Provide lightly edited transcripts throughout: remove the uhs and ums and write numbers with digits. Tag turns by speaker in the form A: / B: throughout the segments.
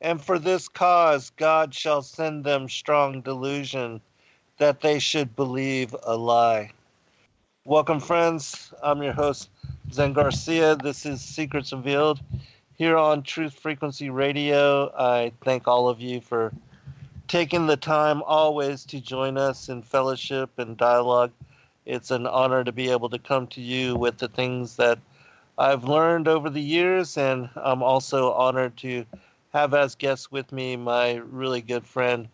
A: And for this cause God shall send them strong delusion, that they should believe a lie. Welcome, friends. I'm your host, Zen Garcia. This is Secrets Revealed here on Truth Frequency Radio. I thank all of you for taking the time always to join us in fellowship and dialogue. It's an honor to be able to come to you with the things that I've learned over the years, and I'm also honored to have as guests with me my really good friend,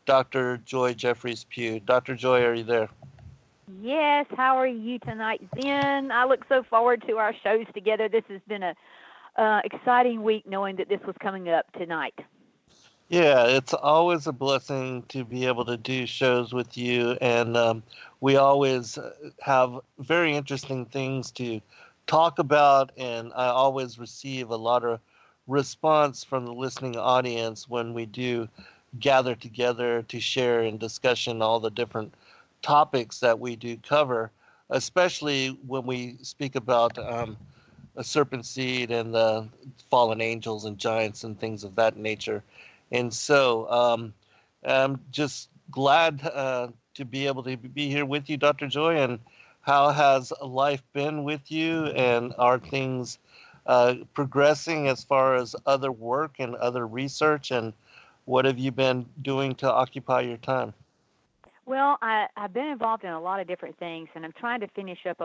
A: Dr. Joy Jeffries Pugh. Dr. Joy, are you there?
B: Yes, how are you tonight, Zen? I look so forward to our shows together. This has been a exciting week knowing that this was coming up tonight.
A: Yeah, it's always a blessing to be able to do shows with you, and we always have very interesting things to talk about, and I always receive a lot of response from the listening audience when we do gather together to share in discussion all the different topics that we do cover, especially when we speak about a serpent seed and the fallen angels and giants and things of that nature. And so I'm just glad to be able to be here with you, Dr. Joy. And how has life been with you? And are things progressing as far as other work and other research? And what have you been doing to occupy your time?
B: Well, I've been involved in a lot of different things, and I'm trying to finish up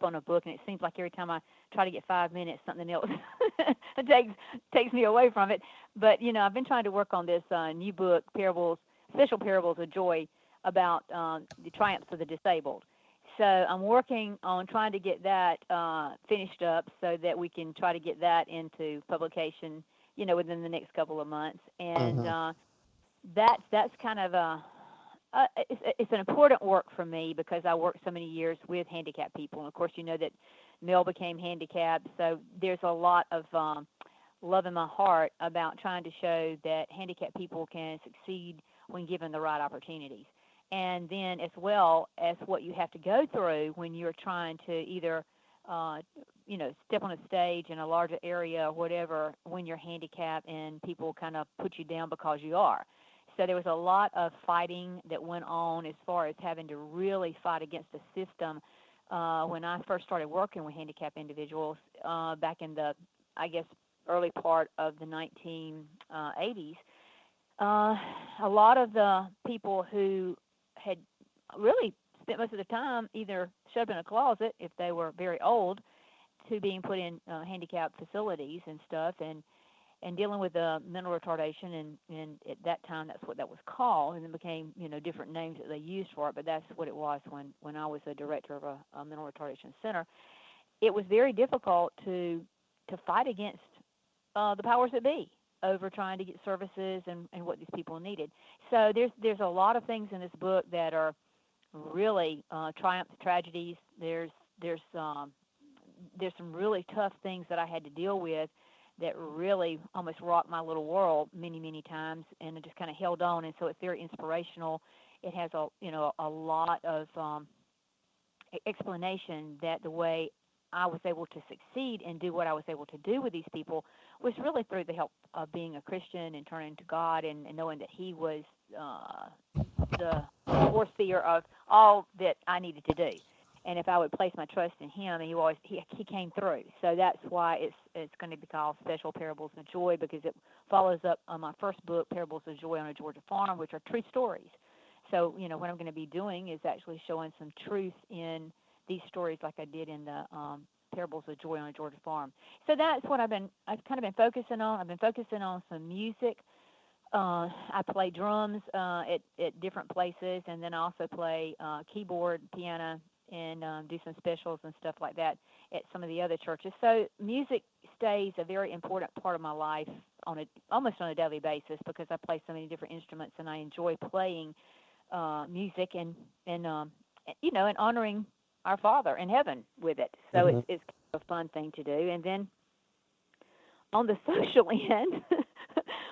B: on a book, and it seems like every time I try to get 5 minutes, something else takes me away from it. But I've been trying to work on this new book, Special Parables of Joy, about the triumphs of the disabled. So I'm working on trying to get that finished up so that we can try to get that into publication, within the next couple of months, and
A: Mm-hmm.
B: that's kind of a it's an important work for me because I worked so many years with handicapped people, and of course, you know that Mel became handicapped, so there's a lot of love in my heart about trying to show that handicapped people can succeed when given the right opportunities, and then as well as what you have to go through when you're trying to either uh, step on a stage in a larger area or whatever when you're handicapped and people kind of put you down because you are. So there was a lot of fighting that went on as far as having to really fight against the system when I first started working with handicapped individuals back in the, I guess, early part of the 1980s. Uh, a lot of the people who had really spent most of the time either shut up in a closet if they were very old to being put in handicapped facilities and stuff, and dealing with mental retardation, and at that time that's what that was called, and then became different names that they used for it, but that's what it was when I was a director of a mental retardation center. It was very difficult to fight against the powers that be over trying to get services and what these people needed. So there's a lot of things in this book that are really triumphs, tragedies. There's some really tough things that I had to deal with that really almost rocked my little world many, many times, and it just kind of held on. And so it's very inspirational. It has a lot of explanation that the way I was able to succeed and do what I was able to do with these people was really through the help of being a Christian and turning to God, and knowing that He was the overseer of all that I needed to do. And if I would place my trust in Him, he came through. So that's why it's going to be called Special Parables of Joy, because it follows up on my first book, Parables of Joy on a Georgia Farm, which are true stories. So what I'm going to be doing is actually showing some truth in these stories, like I did in the Parables of Joy on a Georgia Farm. So that's what I've kind of been focusing on. I've been focusing on some music. I play drums at different places, and then I also play keyboard, piano, and do some specials and stuff like that at some of the other churches. So music stays a very important part of my life almost on a daily basis, because I play so many different instruments, and I enjoy playing music and honoring our Father in heaven with it. So
A: Mm-hmm.
B: it's kind of a fun thing to do. And then on the social end,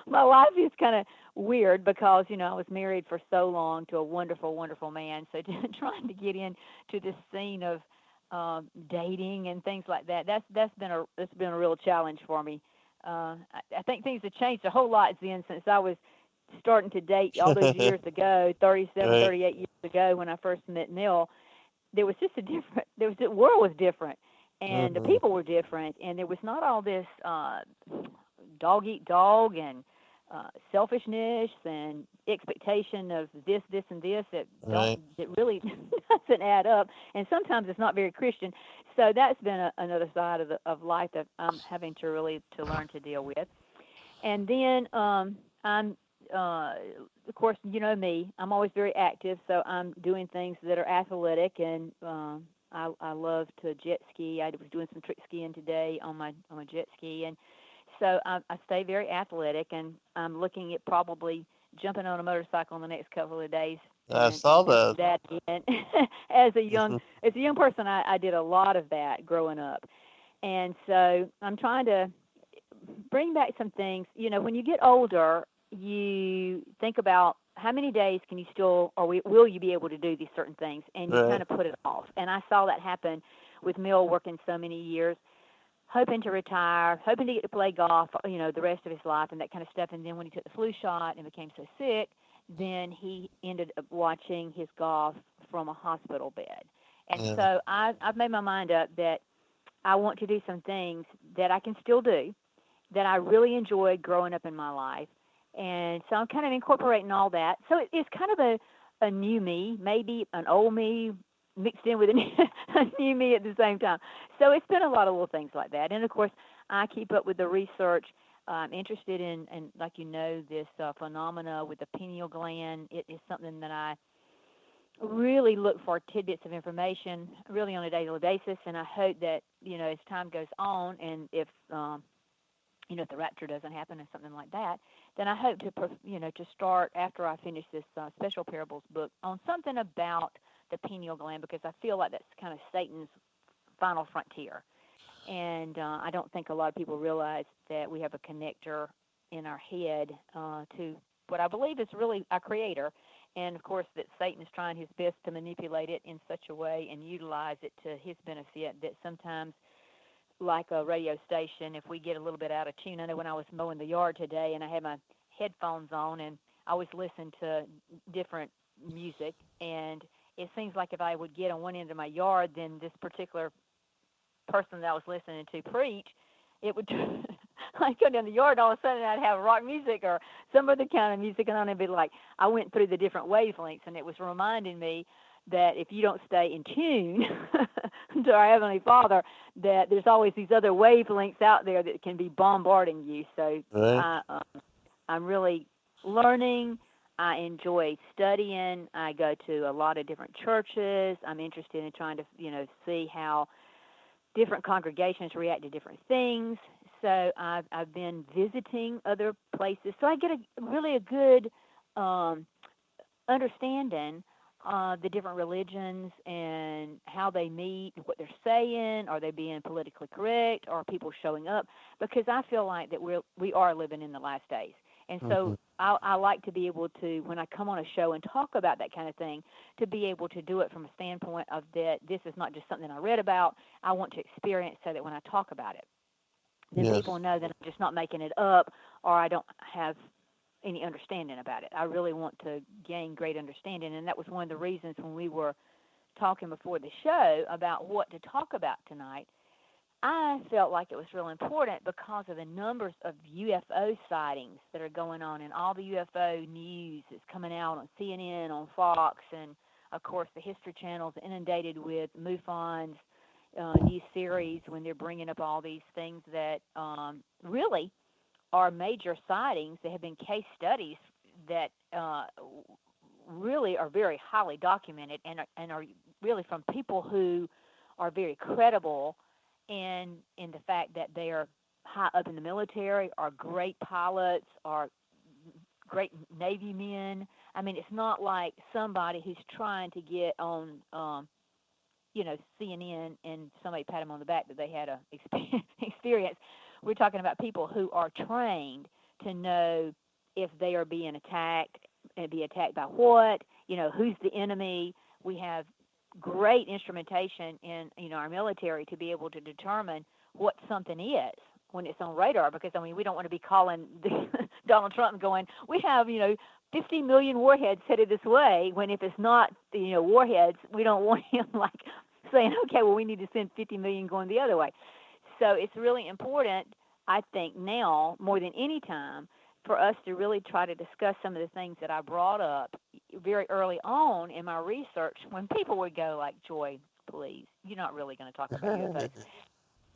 B: my life is kind of weird because I was married for so long to a wonderful, wonderful man. So trying to get into this scene of dating and things like that, that's been a real challenge for me. I think things have changed a whole lot since I was starting to date all those years ago, 37,
A: Right.
B: 38 years ago when I first met Neil. There was just a different, the world was different, and the
A: Mhm.
B: people were different, and there was not all this dog eat dog and selfishness and expectation of this and this
A: Right.
B: that really doesn't add up, and sometimes it's not very Christian. So that's been another side of life that I'm having to really to learn to deal with. And then I'm of course, you know me, I'm always very active, so I'm doing things that are athletic, and I love to jet ski. I was doing some trick skiing today on my jet ski, and so I stay very athletic, and I'm looking at probably jumping on a motorcycle in the next couple of days
A: I
B: and
A: saw
B: attempting
A: that.
B: that again. As a young person, I did a lot of that growing up, and so I'm trying to bring back some things. You know, when you get older, you think about how many days can you still, or will you be able to do these certain things, and you kind
A: Right.
B: of put it off. And I saw that happen with Mill working so many years, hoping to retire, hoping to get to play golf, you know, the rest of his life and that kind of stuff. And then when he took the flu shot and became so sick, then he ended up watching his golf from a hospital bed. And
A: Yeah.
B: so I've made my mind up that I want to do some things that I can still do that I really enjoyed growing up in my life. And so I'm kind of incorporating all that. So it's kind of a new me, maybe an old me mixed in with a a new me at the same time. So it's been a lot of little things like that. And of course, I keep up with the research. I'm interested in, and like you know, this phenomena with the pineal gland. It is something that I really look for tidbits of information really on a daily basis. And I hope that, you know, as time goes on and if you know, if the rapture doesn't happen or something like that, then I hope to, you know, to start after I finish this special parables book on something about the pineal gland because I feel like that's kind of Satan's final frontier. And I don't think a lot of people realize that we have a connector in our head to what I believe is really our creator. And of course, that Satan is trying his best to manipulate it in such a way and utilize it to his benefit that sometimes like a radio station, if we get a little bit out of tune. I know when I was mowing the yard today and I had my headphones on and I was listening to different music, and it seems like if I would get on one end of my yard, then this particular person that I was listening to preach, it would I'd go down the yard and all of a sudden I'd have rock music or some other kind of music, and then it'd be like I went through the different wavelengths, and it was reminding me that if you don't stay in tune to our Heavenly Father, that there's always these other wavelengths out there that can be bombarding you. So
A: Right.
B: I'm really learning. I enjoy studying. I go to a lot of different churches. I'm interested in trying to, you know, see how different congregations react to different things. So I've been visiting other places, so I get a good um, understanding the different religions and how they meet, what they're saying, are they being politically correct, are people showing up? Because I feel like that we are living in the last days, and so
A: Mhm.
B: I like to be able to, when I come on a show and talk about that kind of thing, to be able to do it from a standpoint of that this is not just something I read about. I want to experience so that when I talk about it, then people
A: Yes.
B: know that I'm just not making it up or I don't have any understanding about it. I really want to gain great understanding, and that was one of the reasons when we were talking before the show about what to talk about tonight. I felt like it was real important because of the numbers of UFO sightings that are going on, and all the UFO news that's coming out on CNN, on Fox, and of course the History Channel's inundated with MUFON's new series when they're bringing up all these things that really are major sightings. There have been case studies that really are very highly documented and are really from people who are very credible in the fact that they are high up in the military, are great pilots, are great Navy men. I mean, it's not like somebody who's trying to get on, you know, CNN and somebody pat them on the back that they had a experience. We're talking about people who are trained to know if they are being attacked and be attacked by what, you know, who's the enemy. We have great instrumentation in, you know, our military to be able to determine what something is. when it's on radar, because I mean we don't want to be calling Donald Trump and going, we have 50 million warheads headed this way. When if it's not warheads, we don't want him like saying, okay, well we need to send 50 million going the other way. So it's really important, I think now more than any time, for us to really try to discuss some of the things that I brought up very early on in my research, when people would go like, Joy, please, you're not really going to talk about UFOs.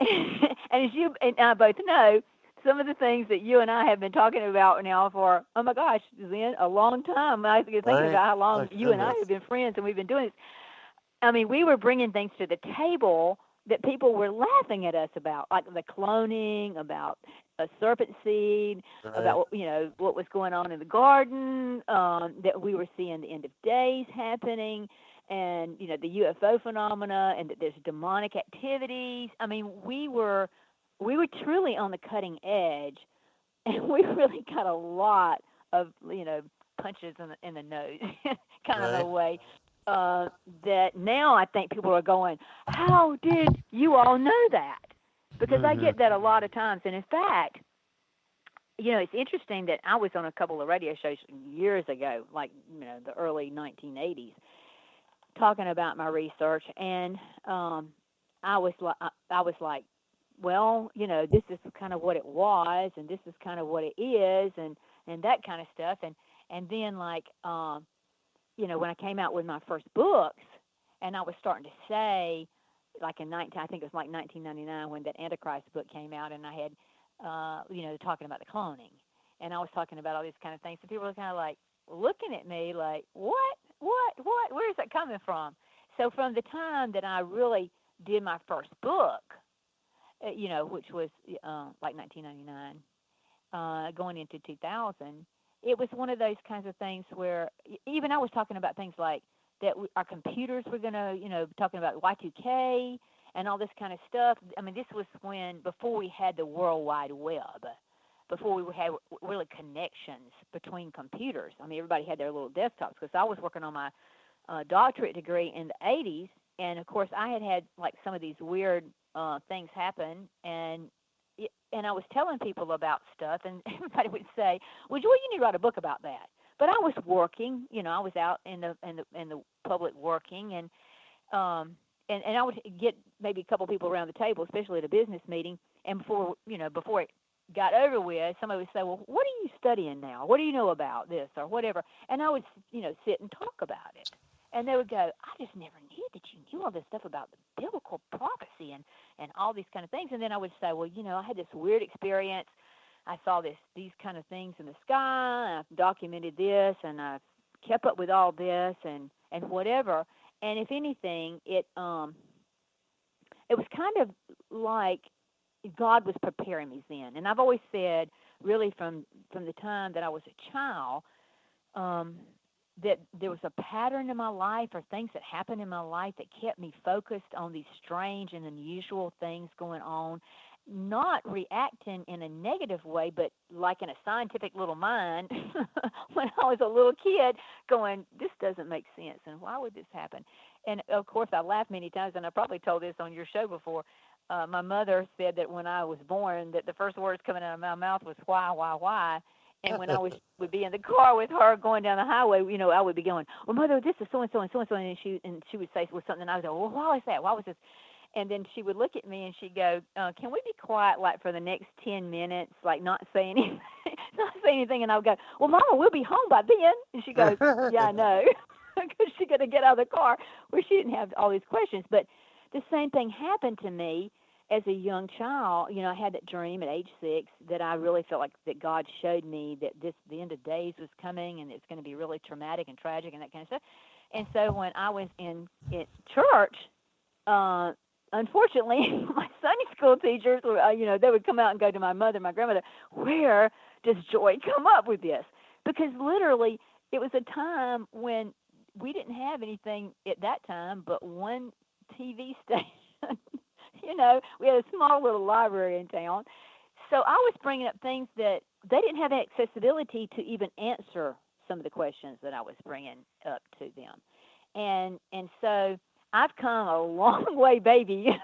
B: And as you and I both know, some of the things that you and I have been talking about now for, oh my gosh, Zen, a long time. I was thinking about how long you and I have been friends and we've been doing this. I mean, we were bringing things to the table that people were laughing at us about, like the cloning, about a serpent seed, about what was going on in the garden, that we were seeing the end of days happening, and the UFO phenomena, and that there's demonic activities. I mean, we were truly on the cutting edge, and we really got a lot of punches in the nose, kind of a way. That now I think people are going, how did you all know that? Because I get that a lot of times. And in fact, it's interesting that I was on a couple of radio shows years ago, like, the early 1980s, talking about my research. And I was like, well, this is kind of what it was, and this is kind of what it is, and that kind of stuff. And then like, when I came out with my first books, and I was starting to say, like I think it was like 1999 when that Antichrist book came out, and I had, talking about the cloning, and I was talking about all these kind of things, and people were kind of like looking at me like, what, where is that coming from? So from the time that I really did my first book, which was like 1999, going into 2000. It was one of those kinds of things where even I was talking about things like that our computers were going to, talking about Y2K and all this kind of stuff. I mean, this was before we had the World Wide Web, before we had really connections between computers. I mean, everybody had their little desktops, because I was working on my doctorate degree in the 80s. And, of course, I had like some of these weird things happen, and I was telling people about stuff, and everybody would say, "Well, Joy, you need to write a book about that." But I was working, I was out in the public working, and I would get maybe a couple people around the table, especially at a business meeting, and before it got over with, somebody would say, "Well, what are you studying now? What do you know about this or whatever?" And I would, sit and talk about it. And they would go, "I just never knew that you knew all this stuff about the biblical prophecy and all these kind of things." And then I would say, "Well, I had this weird experience. I saw these kind of things in the sky, and I've documented this, and I've kept up with all this and whatever." And if anything, it was kind of like God was preparing me then. And I've always said, really from the time that I was a child, that there was a pattern in my life, or things that happened in my life that kept me focused on these strange and unusual things going on, not reacting in a negative way, but like in a scientific little mind when I was a little kid going, this doesn't make sense, and why would this happen? And, of course, I laughed many times, and I probably told this on your show before. My mother said that when I was born, that the first words coming out of my mouth was, why? And when I would be in the car with her going down the highway, I would be going, "Well, Mother, this is so and so and so and so," and she would say something, and I would go, "Well, why was that? Why was this?" And then she would look at me and she'd go, "Can we be quiet, like for the next 10 minutes, like not say anything, And I would go, "Well, Mama, we'll be home by then." And she goes, "Yeah, I know," because she's gonna get out of the car where she didn't have all these questions. But the same thing happened to me as a young child. I had that dream at age 6 that I really felt like that God showed me that the end of days was coming, and it's going to be really traumatic and tragic and that kind of stuff. And so when I was in church, unfortunately, my Sunday school teachers, they would come out and go to my mother, my grandmother, "Where does Joy come up with this?" Because literally, it was a time when we didn't have anything at that time but one TV station. We had a small little library in town. So I was bringing up things that they didn't have accessibility to even answer some of the questions that I was bringing up to them. And so I've come a long way, baby,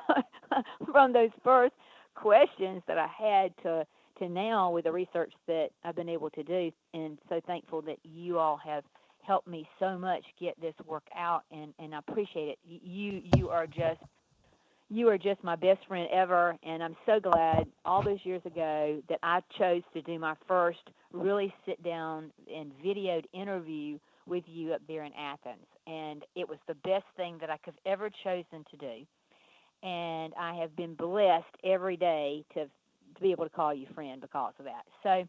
B: from those first questions that I had to now with the research that I've been able to do, and so thankful that you all have helped me so much get this work out, and I appreciate it. You are just my best friend ever, and I'm so glad all those years ago that I chose to do my first really sit down and videoed interview with you up there in Athens. And it was the best thing that I could have ever chosen to do. And I have been blessed every day to be able to call you friend because of that. So,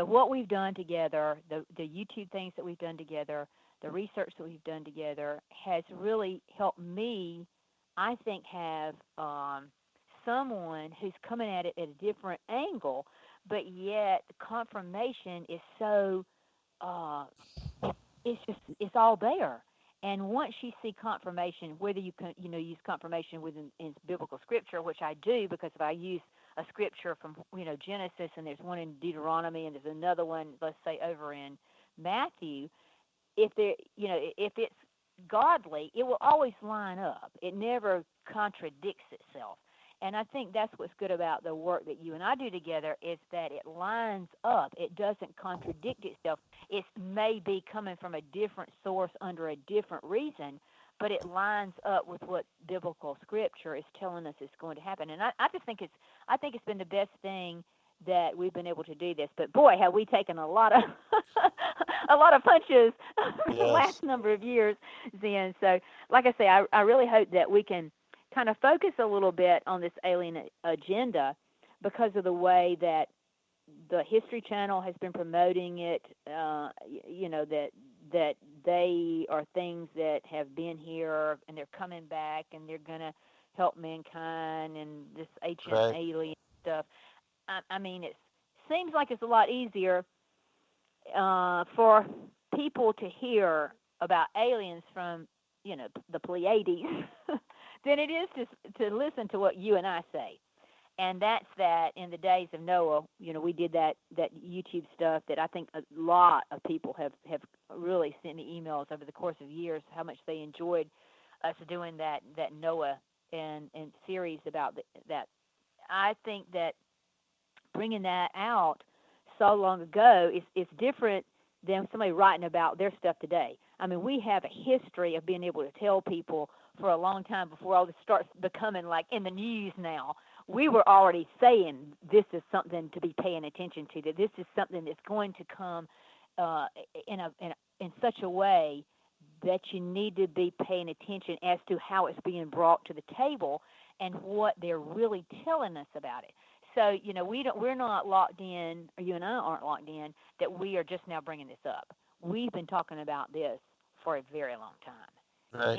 B: what we've done together, the YouTube things that we've done together, the research that we've done together has really helped me, I think, have someone who's coming at it at a different angle, but yet the confirmation is so, uh, it's all there. And once you see confirmation, whether you can, use confirmation within in biblical scripture, which I do, because if I use a scripture from, Genesis, and there's one in Deuteronomy, and there's another one, let's say, over in Matthew, if it's godly, it will always line up. It never contradicts itself. And I think that's what's good about the work that you and I do together, is that it lines up. It doesn't contradict itself. It may be coming from a different source under a different reason, but it lines up with what biblical scripture is telling us is going to happen. And I just think it's been the best thing that we've been able to do this. But boy, have we taken a lot of a lot of punches the
A: Yes.
B: last number of years, Zen. So, like I say, I really hope that we can kind of focus a little bit on this alien agenda, because of the way that the History Channel has been promoting it. That they are things that have been here and they're coming back and they're going to help mankind, and this ancient
A: Right.
B: alien stuff. I mean, it seems like it's a lot easier for people to hear about aliens from, the Pleiades than it is to listen to what you and I say. And that's that in the days of Noah, we did that YouTube stuff that I think a lot of people have really sent me emails over the course of years, how much they enjoyed us doing that Noah and series about that. I think that bringing that out so long ago is different than somebody writing about their stuff today. I mean, we have a history of being able to tell people for a long time before all this starts becoming like in the news now. We were already saying this is something to be paying attention to, that this is something that's going to come in such a way that you need to be paying attention as to how it's being brought to the table and what they're really telling us about it. So, we're not locked in, or you and I aren't locked in, that we are just now bringing this up. We've been talking about this for a very long time.
A: Right.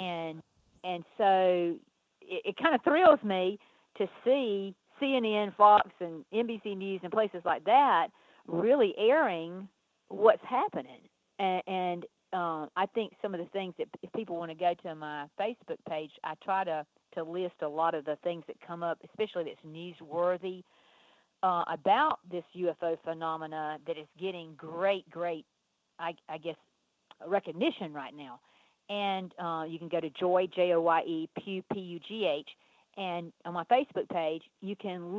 B: And so it kind of thrills me to see CNN, Fox, and NBC News and places like that really airing what's happening. And I think some of the things that, if people want to go to my Facebook page, I try to list a lot of the things that come up, especially that's newsworthy, about this UFO phenomena that is getting great, I guess, recognition right now. And you can go to Joye, Joye, Pugh, Pugh, and on my Facebook page, you can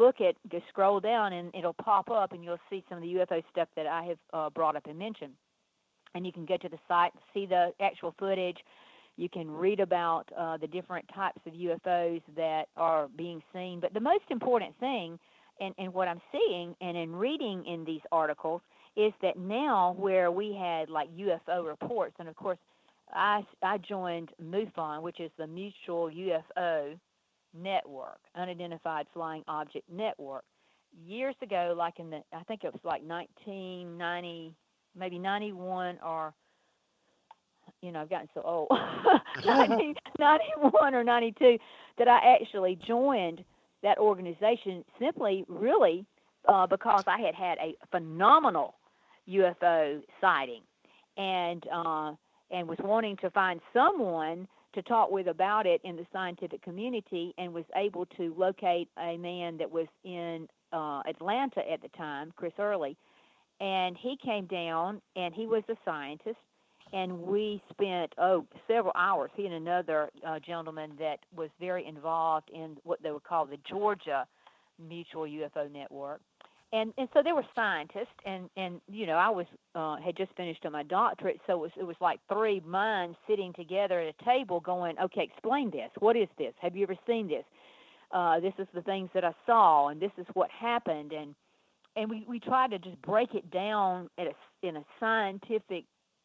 B: just scroll down, and it'll pop up, and you'll see some of the UFO stuff that I have brought up and mentioned. And you can go to the site, see the actual footage. You can read about the different types of UFOs that are being seen. But the most important thing, and what I'm seeing and in reading in these articles, is that now where we had like UFO reports, and of course I joined MUFON, which is the Mutual UFO Network, Unidentified Flying Object Network, years ago, like I think it was like 1990, maybe 91, or, I've gotten so old, 1991 or 92, that I actually joined that organization simply, really, because I had a phenomenal UFO sighting, and was wanting to find someone to talk with about it in the scientific community, and was able to locate a man that was in Atlanta at the time, Chris Early, and he came down, and he was a scientist, and we spent several hours. He and another gentleman that was very involved in what they would call the Georgia Mutual UFO Network. And so there were scientists, and you know, I was had just finished on my doctorate, so it was like three minds sitting together at a table, going, okay, explain this. What is this? Have you ever seen this? This is the things that I saw, and this is what happened, and we tried to just break it down in a scientific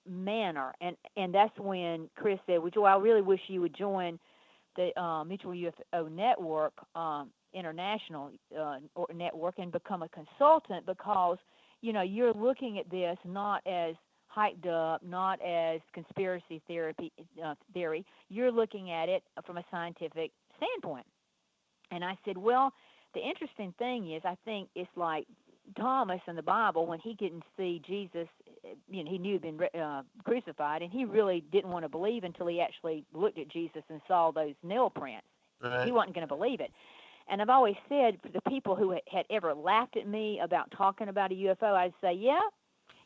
B: manner, and that's when Chris said, well, Joy, I really wish you would join the Mutual UFO Network. International network and become a consultant, because you know you're looking at this not as hyped up, not as conspiracy theory. You're looking at it from a scientific standpoint. And I said, well, the interesting thing is, I think it's like Thomas in the Bible when he couldn't see Jesus. You know, he knew he'd been crucified, and he really didn't want to believe until he actually looked at Jesus and saw those nail prints.
A: Right.
B: He wasn't going to believe it. And I've always said, for the people who had ever laughed at me about talking about a UFO, I'd say, yeah,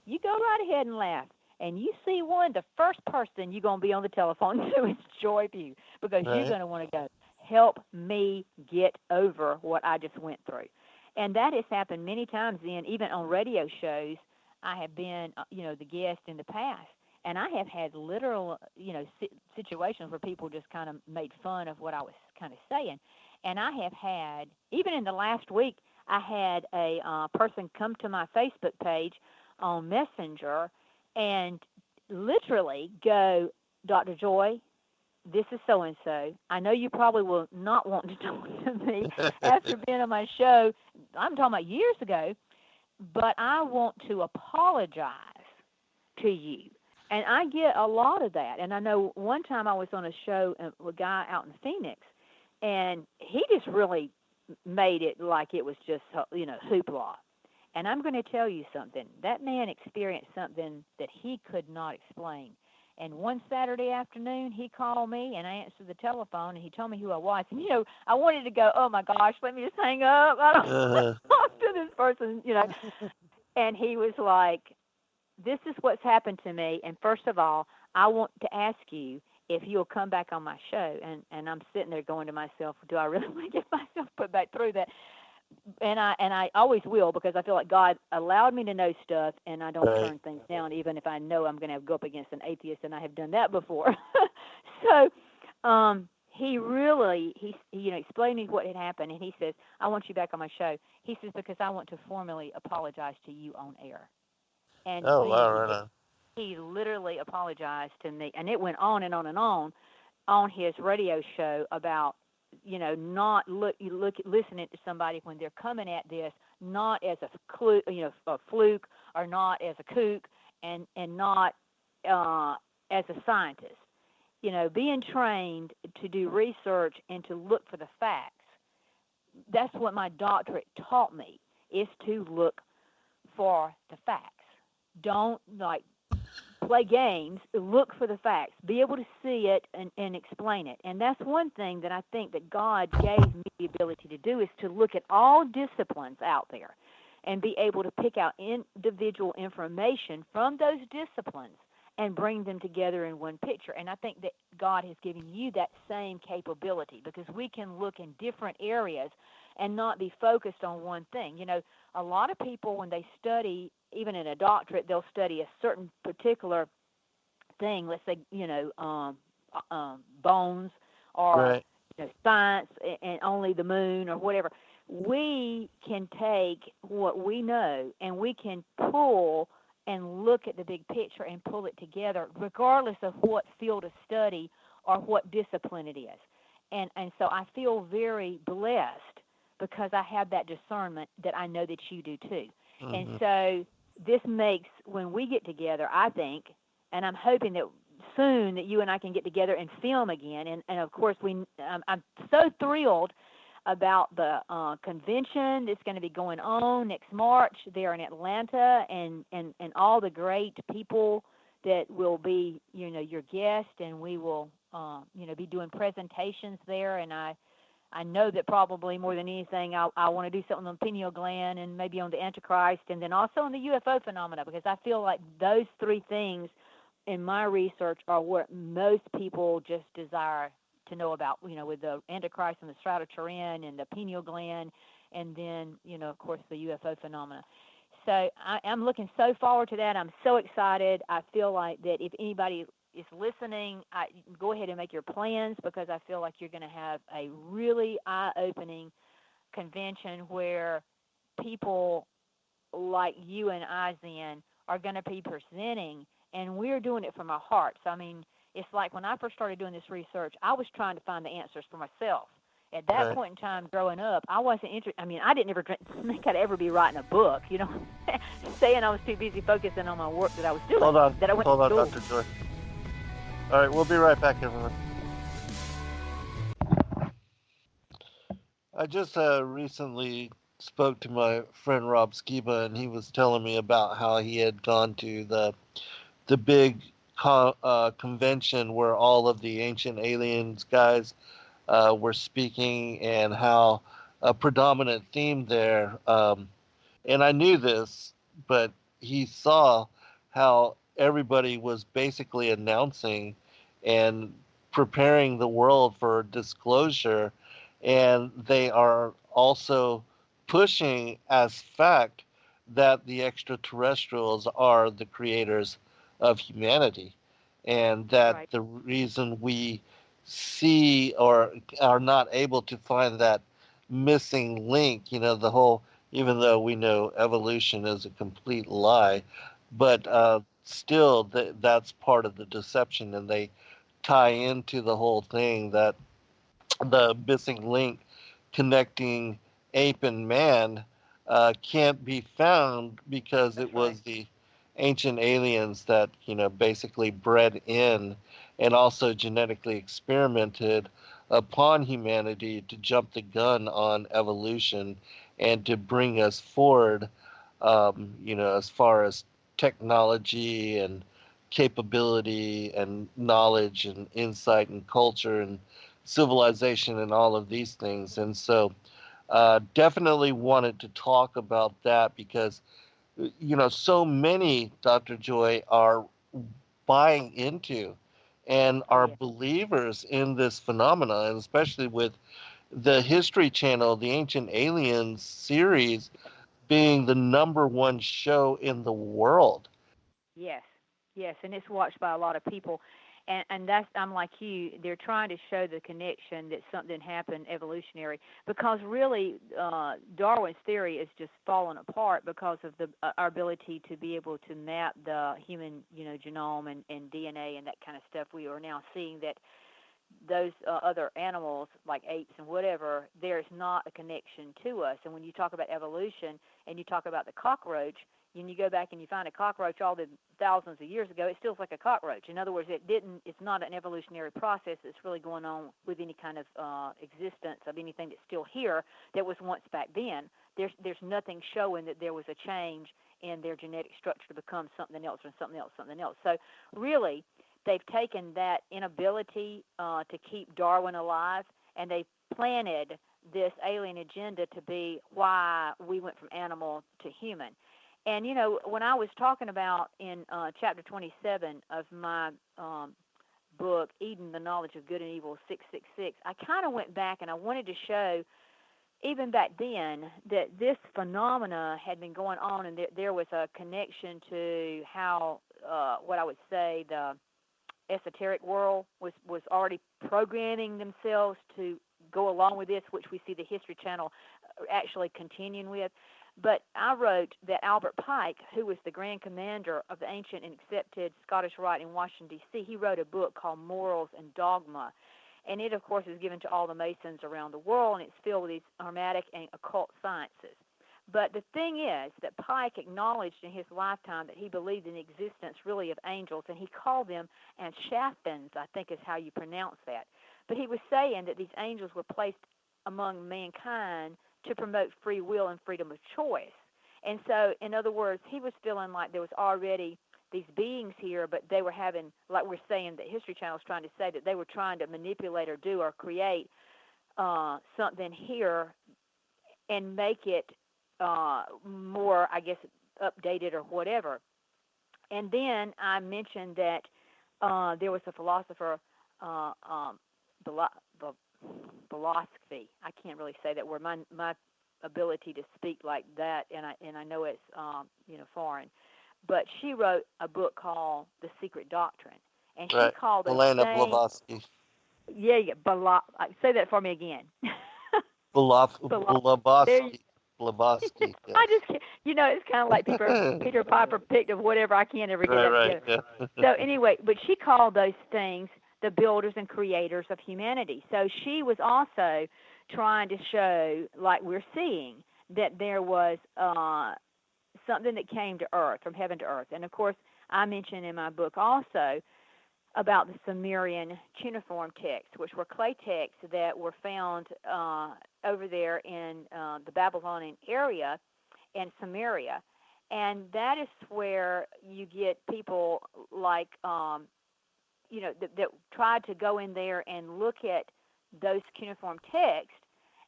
B: you go right ahead and laugh. And you see one, the first person you're going to be on the telephone to is Joy Pugh, because
A: Right.
B: you're going to want to go, help me get over what I just went through. And that has happened many times then, even on radio shows. I have been, you know, the guest in the past. And I have had literal, you know, situations where people just kind of made fun of what I was kind of saying. And I have had, even in the last week, I had a person come to my Facebook page on Messenger and literally go, Dr. Joy, this is so-and-so. I know you probably will not want to talk to me after being on my show. I'm talking about years ago, but I want to apologize to you. And I get a lot of that. And I know one time I was on a show with a guy out in Phoenix, and he just really made it like it was just, you know, hoopla. And I'm going to tell you something. That man experienced something that he could not explain. And one Saturday afternoon, he called me, and I answered the telephone, and he told me who I was. And, you know, I wanted to go, oh, my gosh, let me just hang up. I don't want to talk to this person, you know. And he was like, this is what's happened to me. And first of all, I want to ask you if you'll come back on my show. And I'm sitting there going to myself, do I really want to get myself put back through that? And I always will, because I feel like God allowed me to know stuff, and I don't turn things down, even if I know I'm going to go up against an atheist, and I have done that before. So he you know, explained to me what had happened, and he says, I want you back on my show. He says, because I want to formally apologize to you on air. And he literally apologized to me, and it went on and on and on his radio show about, you know, not listening to somebody when they're coming at this not as a fluke, or not as a kook, and not as a scientist. You know, being trained to do research and to look for the facts. That's what my doctorate taught me, is to look for the facts. Don't play games. Look for the facts. Be able to see it and explain it. And that's one thing that I think that God gave me the ability to do, is to look at all disciplines out there and be able to pick out individual information from those disciplines and bring them together in one picture. And I think that God has given you that same capability, because we can look in different areas and not be focused on one thing. You know, a lot of people, when they study, even in a doctorate, they'll study a certain particular thing. Let's say, you know, bones, or you know, science and only the moon, or whatever. We can take what we know, and we can pull and look at the big picture and pull it together, regardless of what field of study or what discipline it is. And so I feel very blessed, because I have that discernment that I know that you do too. Mm-hmm. And so this makes, when we get together, I think, and I'm hoping that soon that you and I can get together and film again. And of course, I'm so thrilled about the convention that's going to be going on next March there in Atlanta, and all the great people that will be, you know, your guest, and we will, you know, be doing presentations there. And I know that probably more than anything, I want to do something on the pineal gland, and maybe on the Antichrist, and then also on the UFO phenomena, because I feel like those three things in my research are what most people just desire to know about, with the Antichrist and the Shroud of Turin and the pineal gland, and then, of course, the UFO phenomena. So I'm looking so forward to that. I'm so excited. I feel like that if anybody is listening, go ahead and make your plans, because I feel like you're going to have a really eye-opening convention where people like you and I, Zen, are going to be presenting, and we're doing it from our hearts. I mean, it's like when I first started doing this research, I was trying to find the answers for myself. At that
A: Right.
B: point in time, growing up, I wasn't interested. I mean, I didn't ever think I'd ever be writing a book, saying I was too busy focusing on my work that I was doing, that I went to
A: Hold on,
B: school.
A: Dr. Joy. All right, we'll be right back, everyone. I just recently spoke to my friend Rob Skiba, and he was telling me about how he had gone to the big convention where all of the ancient aliens guys were speaking, and how a predominant theme there. And I knew this, but he saw how everybody was basically announcing and preparing the world for disclosure, and they are also pushing as fact that the extraterrestrials are the creators of humanity, and that
B: Right.
A: the reason we see or are not able to find that missing link, the whole, even though we know evolution is a complete lie, but still that's part of the deception, and they tie into the whole thing that the missing link connecting ape and man can't be found because
B: That's
A: it
B: right.
A: was the ancient aliens that basically bred in and also genetically experimented upon humanity to jump the gun on evolution and to bring us forward, as far as technology and capability and knowledge and insight and culture and civilization and all of these things. And so, definitely wanted to talk about that because, so many, Dr. Joy, are buying into and
B: Oh,
A: are
B: yeah.
A: believers in this phenomena, and especially with the History Channel, the Ancient Aliens series being the number one show in the world.
B: Yes, yes, and it's watched by a lot of people, and that's, I'm like you. They're trying to show the connection that something happened evolutionary, because really, Darwin's theory is just falling apart because of the our ability to be able to map the human, genome and DNA and that kind of stuff. We are now seeing that those other animals like apes and whatever, there's not a connection to us. And when you talk about evolution and you talk about the cockroach, and you go back and you find a cockroach all the thousands of years ago, it still like a cockroach. In other words, it's not an evolutionary process that's really going on with any kind of existence of anything that's still here that was once back then. There's nothing showing that there was a change in their genetic structure to become something else or something else, something else. So really, they've taken that inability to keep Darwin alive, and they've planted this alien agenda to be why we went from animal to human. And, when I was talking about in chapter 27 of my book, Eden, the Knowledge of Good and Evil 666, I kind of went back and I wanted to show, even back then, that this phenomena had been going on, and there was a connection to how, what I would say, the esoteric world was already programming themselves to go along with this, which we see the History Channel actually continuing with. But I wrote that Albert Pike, who was the Grand Commander of the ancient and accepted Scottish Rite in Washington, D.C., he wrote a book called Morals and Dogma. And it, of course, is given to all the Masons around the world, and it's filled with these hermetic and occult sciences. But the thing is that Pike acknowledged in his lifetime that he believed in the existence really of angels, and he called them Anshafins, I think is how you pronounce that. But he was saying that these angels were placed among mankind to promote free will and freedom of choice. And so, in other words, he was feeling like there was already these beings here, but they were having, like we're saying, that History Channel is trying to say, that they were trying to manipulate or do or create something here and make it more, I guess, updated or whatever. And then I mentioned that there was a philosopher, uh, um, philosophy. I can't really say that word. My ability to speak like that, and I know it's foreign, but she wrote a book called The Secret Doctrine, and she
A: Right.
B: called those
A: Elena
B: things.
A: Blavatsky.
B: Yeah, say that for me again. There
A: Blavatsky. Blavatsky.
B: I
A: Yes.
B: just can't, it's kind of like Peter Piper picked of whatever. I can't ever get
A: Right.
B: that
A: Right.
B: together.
A: Yeah.
B: So anyway, but she called those things the builders and creators of humanity. So she was also trying to show, like we're seeing, that there was something that came to earth, from heaven to earth. And of course, I mentioned in my book also about the Sumerian cuneiform texts, which were clay texts that were found over there in the Babylonian area and Samaria. And that is where you get people like, that tried to go in there and look at those cuneiform texts,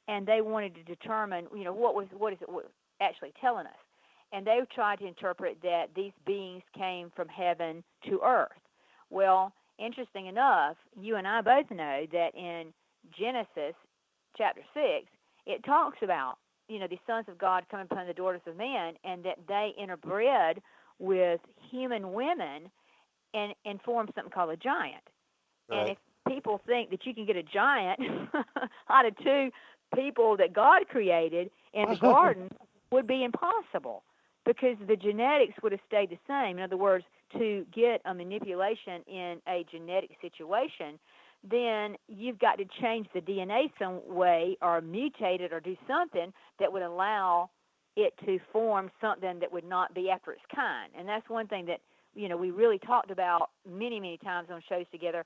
B: and they wanted to determine, what is it actually telling us. And they tried to interpret that these beings came from heaven to earth. Well, interesting enough, you and I both know that in Genesis chapter 6, it talks about, the sons of God coming upon the daughters of man, and that they interbred with human women and formed something called a giant. And
A: Right.
B: if people think that you can get a giant out of two people that God created in the garden, would be impossible, because the genetics would have stayed the same. In other words, to get a manipulation in a genetic situation, then you've got to change the DNA some way, or mutate it, or do something that would allow it to form something that would not be after its kind. And that's one thing that we really talked about many, many times on shows together,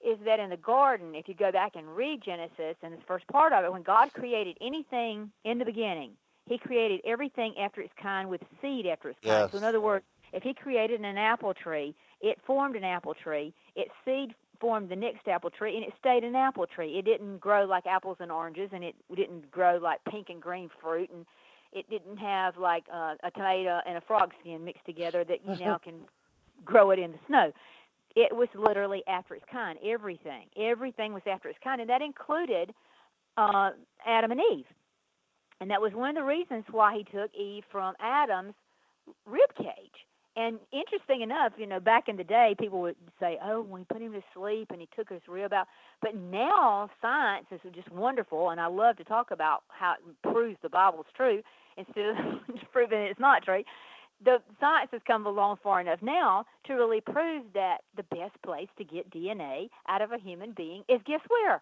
B: is that in the garden, if you go back and read Genesis and the first part of it, when God created anything in the beginning, he created everything after its kind, with seed after its kind.
A: Yes.
B: So in other words, if he created an apple tree, it formed an apple tree, its seed formed the next apple tree, and it stayed an apple tree. It didn't grow like apples and oranges, and it didn't grow like pink and green fruit, and it didn't have like a tomato and a frog skin mixed together that you now can grow it in the snow. It was literally after its kind. Everything was after its kind, and that included Adam and Eve. And that was one of the reasons why he took Eve from Adam's rib cage. And interesting enough, back in the day, people would say, "Oh, when he put him to sleep and he took his rib out." But now science is just wonderful, and I love to talk about how it proves the Bible's true instead of proving it's not true. The science has come along far enough now to really prove that the best place to get DNA out of a human being is, guess where?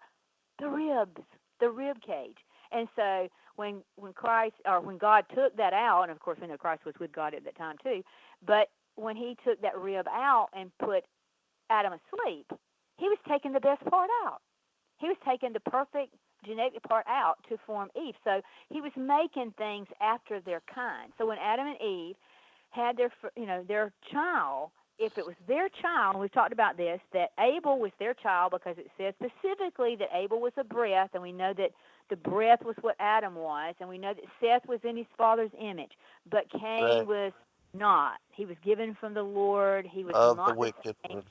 B: The ribs, the rib cage. And so when God took that out, and of course we know Christ was with God at that time too, but when he took that rib out and put Adam asleep, he was taking the best part out. He was taking the perfect genetic part out to form Eve. So he was making things after their kind. So when Adam and Eve had their child, if it was their child, we've talked about this, that Abel was their child, because it says specifically that Abel was a breath, and we know that the breath was what Adam was, and we know that Seth was in his father's image, but Cain was not. He was given from the Lord. He was
A: Of
B: not
A: the wicked
B: same,
A: one.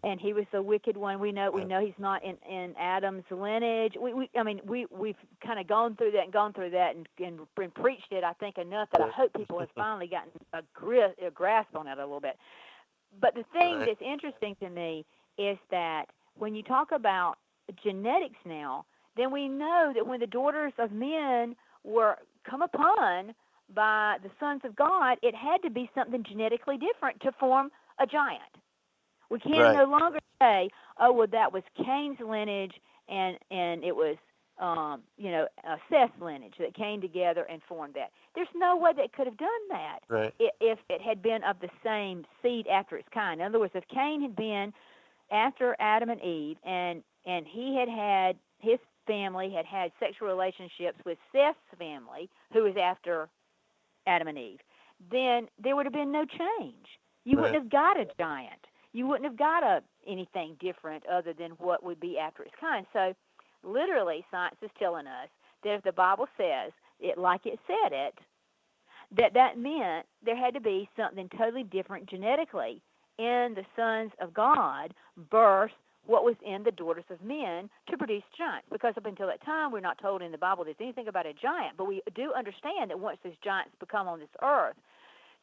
B: and he was the wicked one. We know he's not in Adam's lineage. We've kind of gone through that and preached it, I think, enough that I hope people have finally gotten a grasp on it a little bit. But the thing that's interesting to me is that when you talk about genetics now, then we know that when the daughters of men were come upon by the sons of God, it had to be something genetically different to form a giant. We can no longer say, "Oh, well, that was Cain's lineage, and it was Seth's lineage that came together and formed that." There's no way they could have done that if it had been of the same seed after its kind. In other words, if Cain had been after Adam and Eve, and he had his family had sexual relationships with Seth's family, who was after Adam and Eve, then there would have been no change. You wouldn't have got a giant. You wouldn't have got anything different other than what would be after its kind. So literally, science is telling us that if the Bible says it like it said it, that meant there had to be something totally different genetically. in the sons of God birth what was in the daughters of men to produce giants. Because up until that time, we're not told in the Bible there's anything about a giant, but we do understand that once those giants become on this earth,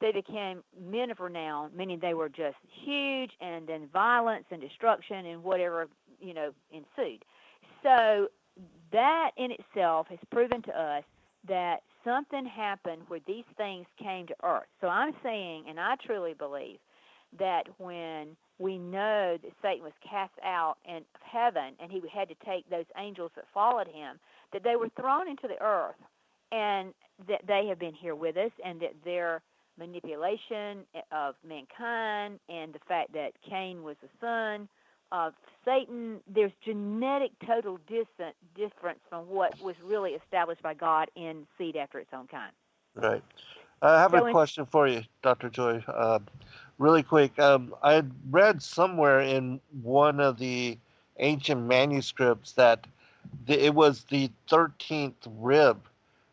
B: they became men of renown, meaning they were just huge, and then violence and destruction and whatever, ensued. So that in itself has proven to us that something happened where these things came to earth. So I'm saying, and I truly believe, that when we know that Satan was cast out of heaven and he had to take those angels that followed him, that they were thrown into the earth, and that they have been here with us, and that their manipulation of mankind and the fact that Cain was the son of Satan, there's genetic total difference from what was really established by God in seed after its own kind.
A: Right. I have a question for you, Dr. Joy. Really quick. I had read somewhere in one of the ancient manuscripts that it was the 13th rib,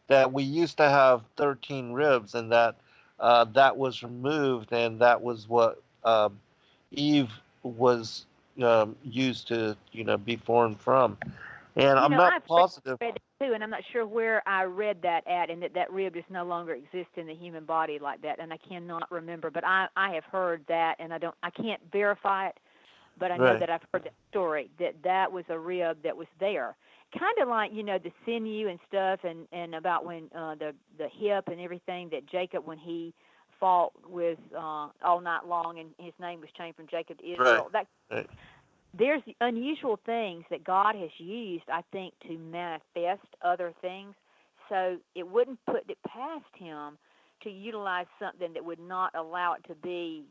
A: that we used to have 13 ribs, and that that was removed, and that was what Eve was used to, be formed from. And I'm not positive.
B: Read that too, and I'm not sure where I read that at, and that rib just no longer exists in the human body like that, and I cannot remember. But I have heard that, and I can't verify it, but I know that I've heard that story, that was a rib that was there, kind of like the sinew and stuff, and about when the hip and everything that Jacob, when he fought with all night long, and his name was changed from Jacob to Israel.
A: Right.
B: There's unusual things that God has used, I think, to manifest other things. So it wouldn't put it past him to utilize something that would not allow it to be,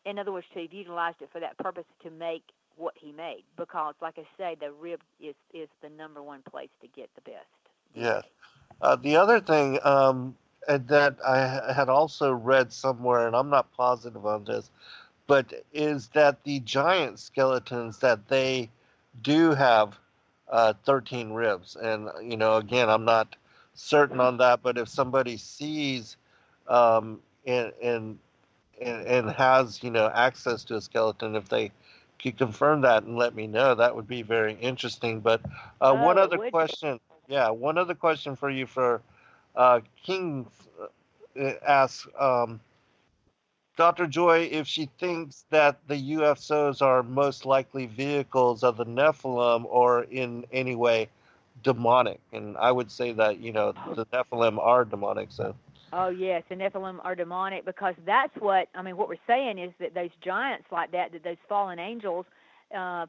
B: in other words, to have utilized it for that purpose to make what he made. Because, like I say, the rib is the number one place to get the best.
A: Yeah. The other thing that I had also read somewhere, and I'm not positive on this, but is that the giant skeletons, that they do have 13 ribs. And, again, I'm not certain on that, but if somebody sees and has, access to a skeleton, if they could confirm that and let me know, that would be very interesting. But one other question. Yeah, one other question for you for King asks, Dr. Joy, if she thinks that the UFOs are most likely vehicles of the Nephilim or in any way demonic. And I would say that, the Nephilim are demonic. So.
B: Oh, yes, the Nephilim are demonic, because that's what we're saying is that those giants like that those fallen angels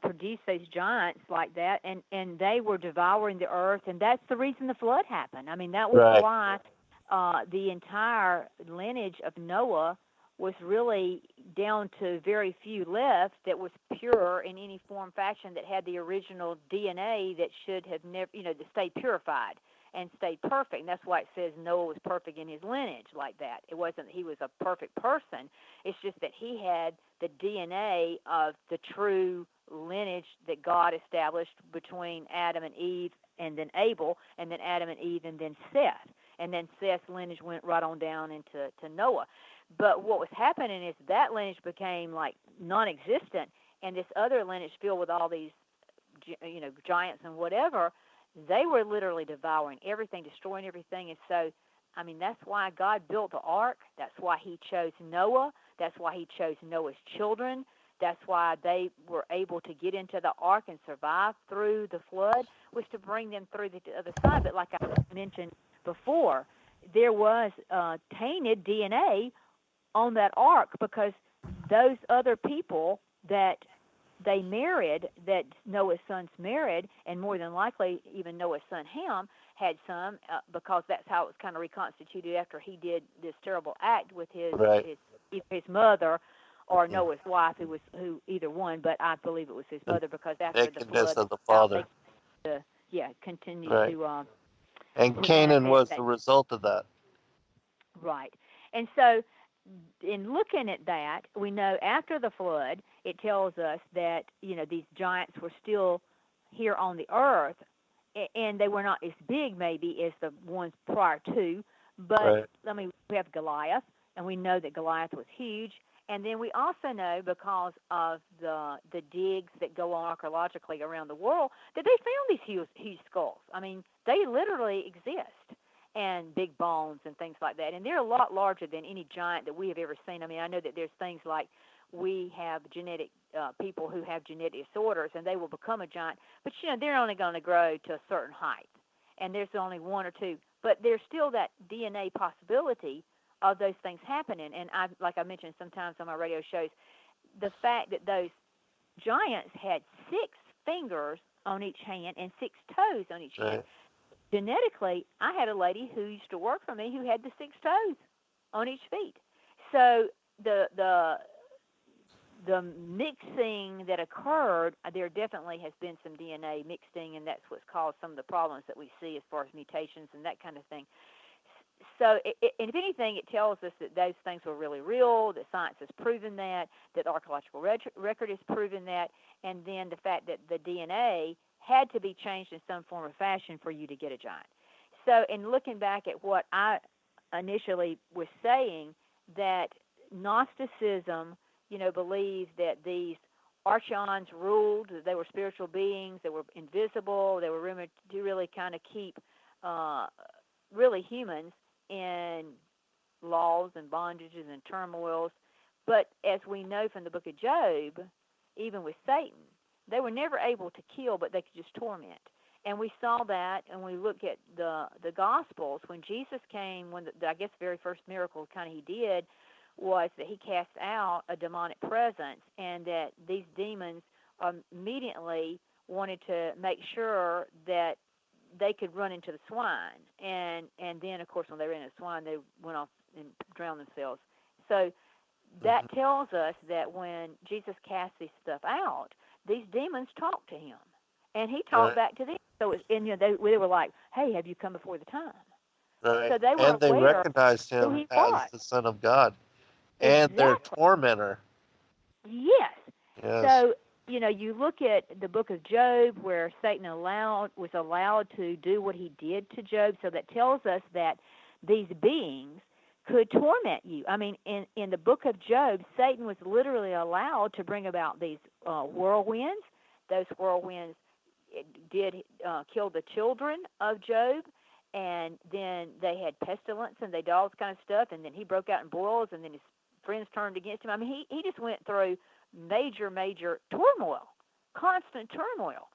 B: produced those giants like that, and they were devouring the earth, and that's the reason the flood happened. That was why the entire lineage of Noah was really down to very few left that was pure in any form, fashion, that had the original DNA that should have never, to stay purified and stay perfect. And that's why it says Noah was perfect in his lineage like that. It wasn't that he was a perfect person. It's just that he had the DNA of the true lineage that God established between Adam and Eve, and then Abel, and then Adam and Eve, and then Seth. And then Seth's lineage went right on down into Noah. But what was happening is that lineage became like non-existent, and this other lineage filled with all these, giants and whatever, they were literally devouring everything, destroying everything. And so, that's why God built the ark. That's why he chose Noah. That's why he chose Noah's children. That's why they were able to get into the ark and survive through the flood, was to bring them through the other side. But like I mentioned before, there was tainted DNA on that ark, because those other people that they married, that Noah's sons married, and more than likely even Noah's son Ham had some, because that's how it was kind of reconstituted after he did this terrible act with his mother, or Noah's wife, who either one, but I believe it was his mother, because after the flood,
A: of the father.
B: Continued to.
A: And Canaan was the result of that.
B: Right. And so, in looking at that, we know after the flood, it tells us that, these giants were still here on the earth, and they were not as big maybe as the ones prior to, but we have Goliath, and we know that Goliath was huge, And then we also know, because of the digs that go on archaeologically around the world, that they found these huge skulls. I mean, they literally exist, and big bones and things like that. And they're a lot larger than any giant that we have ever seen. I mean, I know that there's things like we have genetic people who have genetic disorders, and they will become a giant, but they're only going to grow to a certain height, and there's only one or two. But there's still that DNA possibility of those things happening. And like I mentioned sometimes on my radio shows, the fact that those giants had 6 fingers on each hand and 6 toes on each hand. Genetically, I had a lady who used to work for me who had the 6 toes on each feet. So the mixing that occurred, there definitely has been some DNA mixing, and that's what's caused some of the problems that we see as far as mutations and that kind of thing. So, and if anything, it tells us that those things were really real, that science has proven that the archaeological record has proven that, and then the fact that the DNA had to be changed in some form or fashion for you to get a giant. So, in looking back at what I initially was saying, that Gnosticism, believed that these archons ruled, that they were spiritual beings, they were invisible, they were rumored to really kind of keep really humans in laws and bondages and turmoils. But as we know from the book of Job, even with Satan, they were never able to kill, but they could just torment. And we saw that, and we look at the Gospels, when Jesus came, when I guess the very first miracle kind of he did was that he cast out a demonic presence, and that these demons immediately wanted to make sure that they could run into the swine, and then, of course, when they ran into the swine, they went off and drowned themselves. So that tells us that when Jesus cast this stuff out, these demons talked to him, and he talked back to them. So they were like, "Hey, have you come before the time?"
A: Right.
B: So they were
A: And they
B: aware
A: recognized
B: who
A: him
B: he
A: as
B: was.
A: the Son of God and their
B: Exactly.
A: tormentor.
B: Yes.
A: Yes.
B: So, you look at the book of Job, where Satan was allowed to do what he did to Job. So that tells us that these beings could torment you. I mean, in the book of Job, Satan was literally allowed to bring about these whirlwinds. Those whirlwinds did kill the children of Job, and then they had pestilence, and they did all this kind of stuff, and then he broke out in boils, and then his friends turned against him. I mean, he just went through major turmoil, constant turmoil.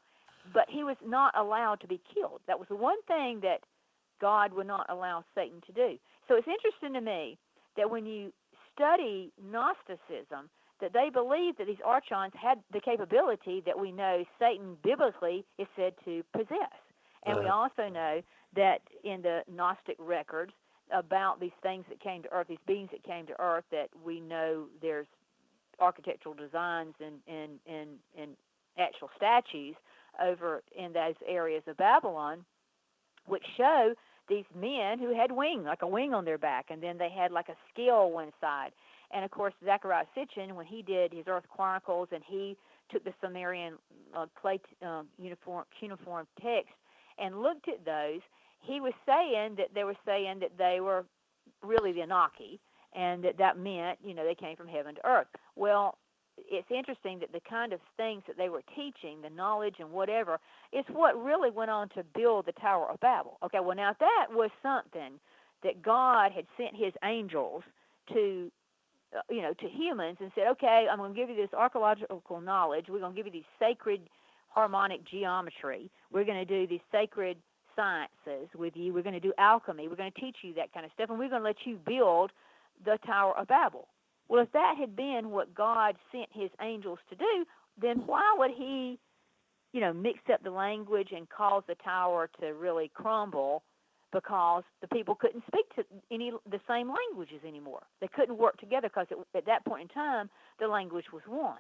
B: But he was not allowed to be killed. That was the one thing that God would not allow Satan to do. So it's interesting to me that when you study Gnosticism, that they believed that these archons had the capability that we know Satan biblically is said to possess. And we also know that in the Gnostic records about these things that came to earth, these beings that came to earth, that we know there's architectural designs and actual statues over in those areas of Babylon, which show these men who had wings, like a wing on their back, and then they had like a scale one side. And of course, Zechariah Sitchin, when he did his Earth Chronicles, and he took the Sumerian clay cuneiform text and looked at those, he was saying that they were really the Anunnaki, and that meant, they came from heaven to earth. Well, it's interesting that the kind of things that they were teaching, the knowledge and whatever, is what really went on to build the Tower of Babel. Okay, well, now that was something that God had sent his angels to, to humans and said, okay, I'm going to give you this archaeological knowledge. We're going to give you these sacred harmonic geometry. We're going to do these sacred sciences with you. We're going to do alchemy. We're going to teach you that kind of stuff, and we're going to let you build the Tower of Babel. Well, if that had been what God sent his angels to do, then why would he, mix up the language and cause the tower to really crumble? Because the people couldn't speak to the same languages anymore. They couldn't work together because at that point in time, the language was one.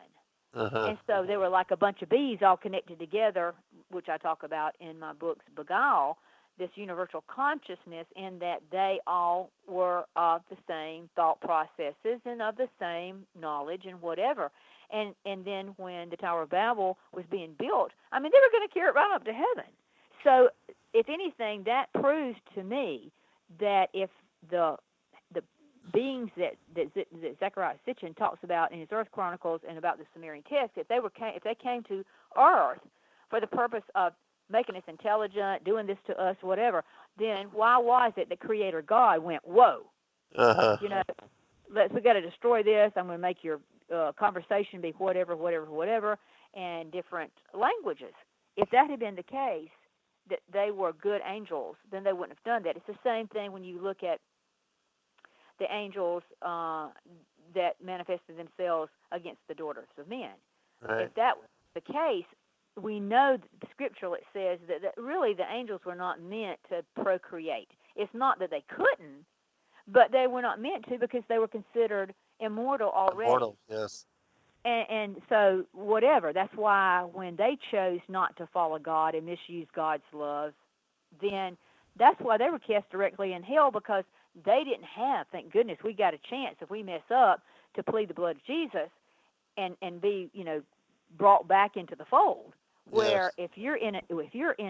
B: And so they were like a bunch of bees all connected together, which I talk about in my books, Beguile, this universal consciousness, in that they all were of the same thought processes and of the same knowledge and whatever. And then when the Tower of Babel was being built, I mean, they were going to carry it right up to heaven. So if anything, that proves to me that if the beings that Zechariah Sitchin talks about in his Earth Chronicles and about the Sumerian text, if they came to Earth for the purpose of making us intelligent, doing this to us, whatever, then why was it that Creator God went, whoa,
A: Uh-huh.
B: you know, we got to destroy this. I'm going to make your conversation be whatever, and different languages. If that had been the case, that they were good angels, then they wouldn't have done that. It's the same thing when you look at the angels that manifested themselves against the daughters of men.
A: Right.
B: If that was the case, we know that scripturally it says that really the angels were not meant to procreate. It's not that they couldn't, but they were not meant to because they were considered immortal already.
A: Immortal, yes.
B: And so whatever, that's why when they chose not to follow God and misuse God's love, then that's why they were cast directly in hell, because they didn't have, thank goodness, we got a chance if we mess up to plead the blood of Jesus and be, brought back into the fold. Where
A: Yes.
B: if you're in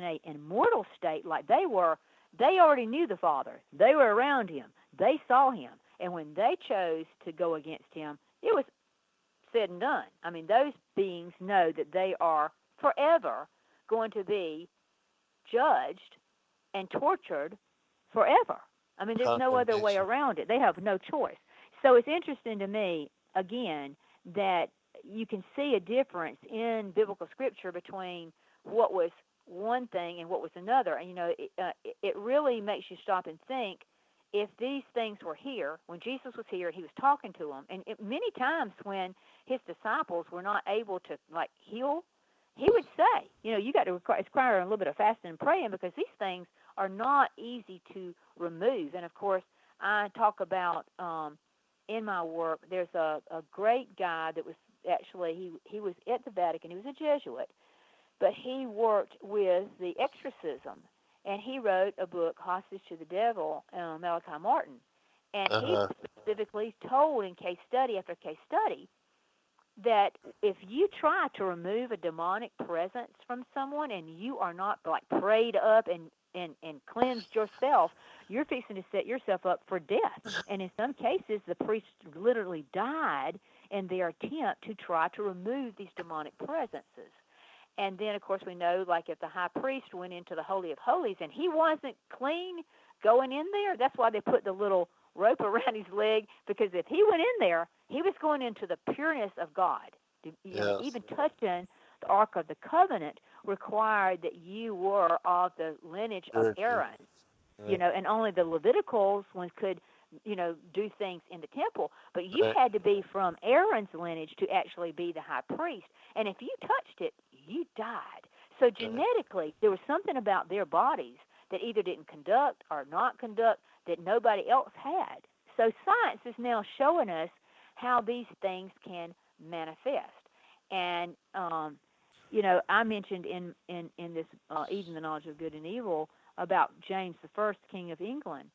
B: a immortal state like they were, they already knew the Father. They were around him. They saw him. And when they chose to go against him, it was said and done. I mean, those beings know that they are forever going to be judged and tortured forever. I mean, there's no other way
A: Condemnation.
B: around it. They have no choice. So it's interesting to me, again, that you can see a difference in biblical scripture between what was one thing and what was another. And, it really makes you stop and think, if these things were here, when Jesus was here, he was talking to them. And many times when his disciples were not able to, heal, he would say, you got to require a little bit of fasting and praying, because these things are not easy to remove. And, of course, I talk about in my work, there's a great guy that was actually, he was at the Vatican. He was a Jesuit, but he worked with the exorcism. And he wrote a book, Hostage to the Devil, Malachi Martin. And he
A: Uh-huh.
B: specifically told in case study after case study that if you try to remove a demonic presence from someone and you are not prayed up and cleansed yourself, you're fixing to set yourself up for death. And in some cases, the priest literally died in their attempt to try to remove these demonic presences. And then, of course, we know, if the high priest went into the Holy of Holies and he wasn't clean going in there, that's why they put the little rope around his leg, because if he went in there, he was going into the pureness of God.
A: Yes.
B: Even touching the Ark of the Covenant required that you were of the lineage of
A: Virgin.
B: Aaron,
A: Right.
B: and only the Leviticals ones could, do things in the temple. But you
A: Right.
B: had to be from Aaron's lineage to actually be the high priest. And if you touched it, you died. So genetically, there was something about their bodies that either didn't conduct or not conduct that nobody else had. So science is now showing us how these things can manifest. And, I mentioned in this Eden, the Knowledge of Good and Evil, about James the First, King of England.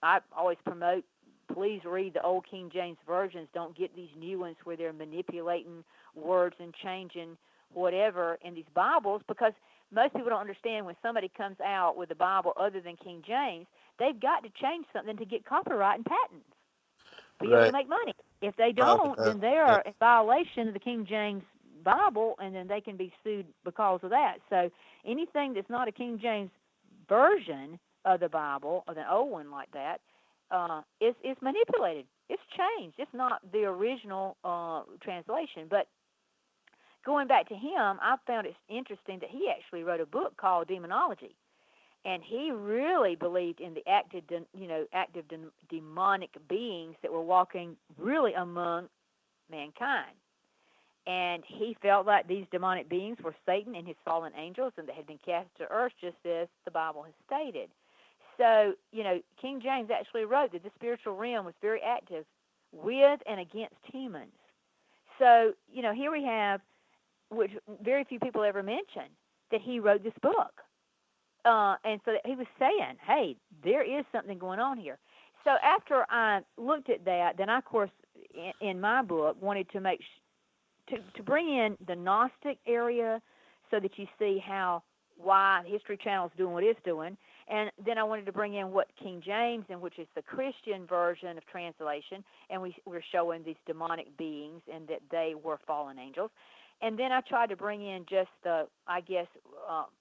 B: I always promote, please read the old King James versions. Don't get these new ones where they're manipulating words and changing whatever in these Bibles, because most people don't understand when somebody comes out with a Bible other than King James, they've got to change something to get copyright and patents, be able to
A: Right.
B: make money. If they
A: Profit.
B: don't, then they are in violation of the King James Bible, and then they can be sued because of that. So anything that's not a King James version of the Bible, or the old one like that, is manipulated. It's changed. It's not the original translation. But going back to him, I found it interesting that he actually wrote a book called Demonology, and he really believed in the active demonic beings that were walking really among mankind. And he felt like these demonic beings were Satan and his fallen angels, and they had been cast to earth, just as the Bible has stated. So, King James actually wrote that the spiritual realm was very active with and against humans. So, here we have, which very few people ever mention, that he wrote this book. And so he was saying, hey, there is something going on here. So after I looked at that, then I, of course, in my book, wanted to make to bring in the Gnostic area so that you see why History Channel is doing what it's doing. And then I wanted to bring in what King James, and which is the Christian version of translation, and we're showing these demonic beings and that they were fallen angels. And then I tried to bring in just the, I guess,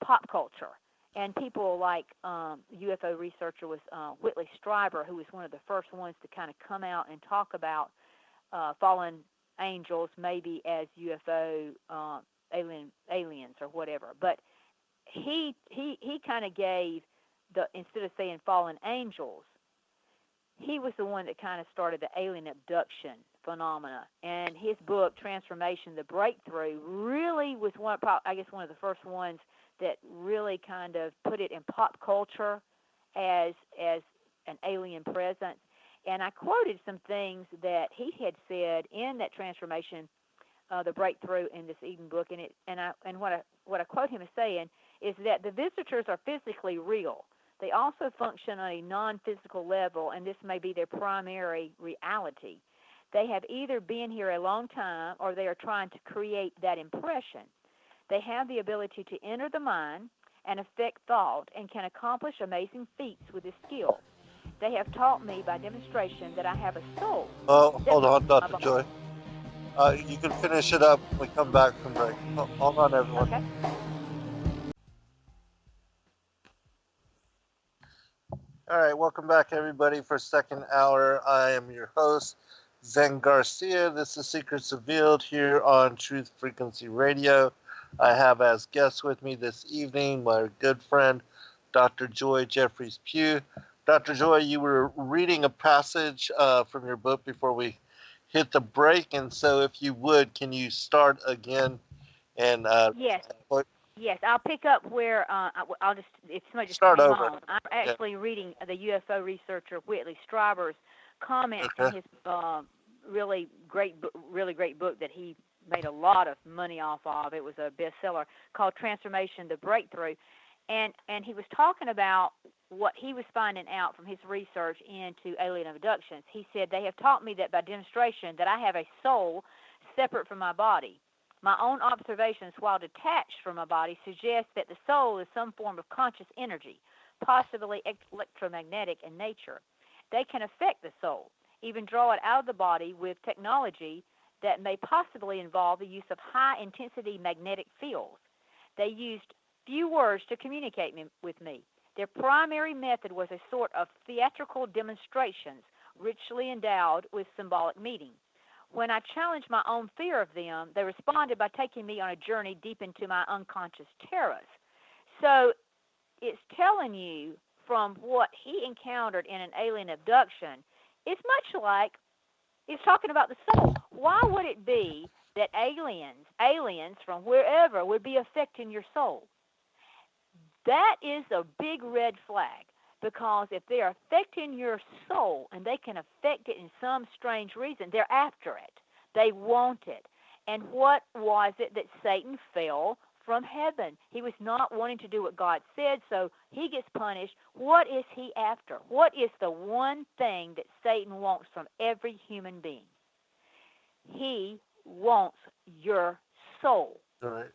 B: pop culture. And people like UFO researcher was Whitley Strieber, who was one of the first ones to kind of come out and talk about fallen angels, maybe as UFO aliens or whatever. But he kind of gave the, instead of saying fallen angels, he was the one that kind of started the alien abduction phenomena. And his book, Transformation, The Breakthrough, really was one of the first ones that really kind of put it in pop culture as an alien presence. And I quoted some things that he had said in that Transformation, The Breakthrough, in this Eden book. And what I quote him as saying is that the visitors are physically real. They also function on a non-physical level, and this may be their primary reality. They have either been here a long time or they are trying to create that impression. They have the ability to enter the mind and affect thought and can accomplish amazing feats with this skill. They have taught me by demonstration that I have a soul.
A: Oh, hold on, Dr. Joy. You can finish it up when we come back from break. Hold on, everyone.
B: Okay.
A: All right, welcome back, everybody, for second hour. I am your host, Zen Garcia. This is Secrets Revealed here on Truth Frequency Radio. I have as guests with me this evening my good friend, Dr. Joy Jeffries Pugh. Dr. Joy, you were reading a passage from your book before we hit the break, and so if you would, can you start again? And
B: Yes, I'll pick up where I'll just, if somebody just
A: start
B: came
A: over.
B: on. I'm actually reading the UFO researcher Whitley Strieber's comments in his really great book that he made a lot of money off of. It was a bestseller called Transformation: The Breakthrough, and he was talking about what he was finding out from his research into alien abductions. He said, they have taught me that by demonstration that I have a soul separate from my body. My own observations, while detached from my body, suggest that the soul is some form of conscious energy, possibly electromagnetic in nature. They can affect the soul, even draw it out of the body with technology that may possibly involve the use of high-intensity magnetic fields. They used few words to communicate with me. Their primary method was a sort of theatrical demonstrations, richly endowed with symbolic meaning. When I challenged my own fear of them, they responded by taking me on a journey deep into my unconscious terrors. So it's telling you from what he encountered in an alien abduction, it's much like it's talking about the soul. Why would it be that aliens from wherever would be affecting your soul? That is a big red flag. Because if they're affecting your soul and they can affect it in some strange reason, they're after it. They want it. And what was it that Satan fell from heaven? He was not wanting to do what God said, so he gets punished. What is he after? What is the one thing that Satan wants from every human being? He wants your soul.
A: All right.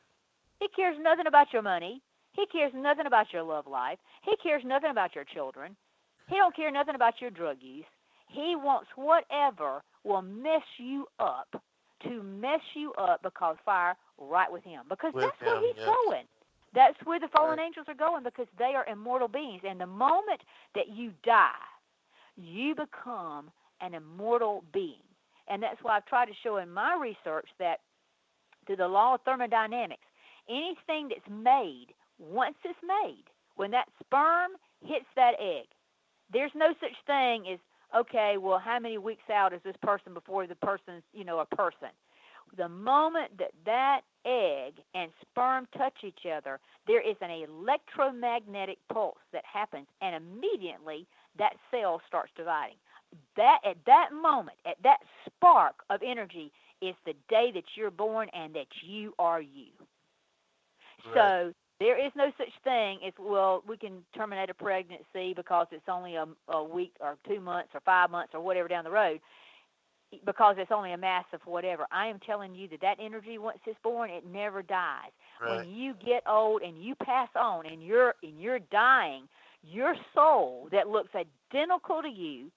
B: He cares nothing about your money. He cares nothing about your love life. He cares nothing about your children. He don't care nothing about your drug use. He wants whatever will mess you up because fire right with him. Because that's where he's going. That's where the fallen angels are going, because they are immortal beings. And the moment that you die, you become an immortal being. And that's why I've tried to show in my research that through the law of thermodynamics, anything that's made, once it's made, when that sperm hits that egg, there's no such thing as, okay, well, how many weeks out is this person before the person's, a person? The moment that egg and sperm touch each other, there is an electromagnetic pulse that happens, and immediately that cell starts dividing. At that moment, at that spark of energy, is the day that you're born and that you are you. Right. So there is no such thing as, well, we can terminate a pregnancy because it's only a week or 2 months or 5 months or whatever down the road, because it's only a mass of whatever. I am telling you that energy, once it's born, it never dies. Right. When you get old and you pass on and you're dying, Your soul that looks identical to you,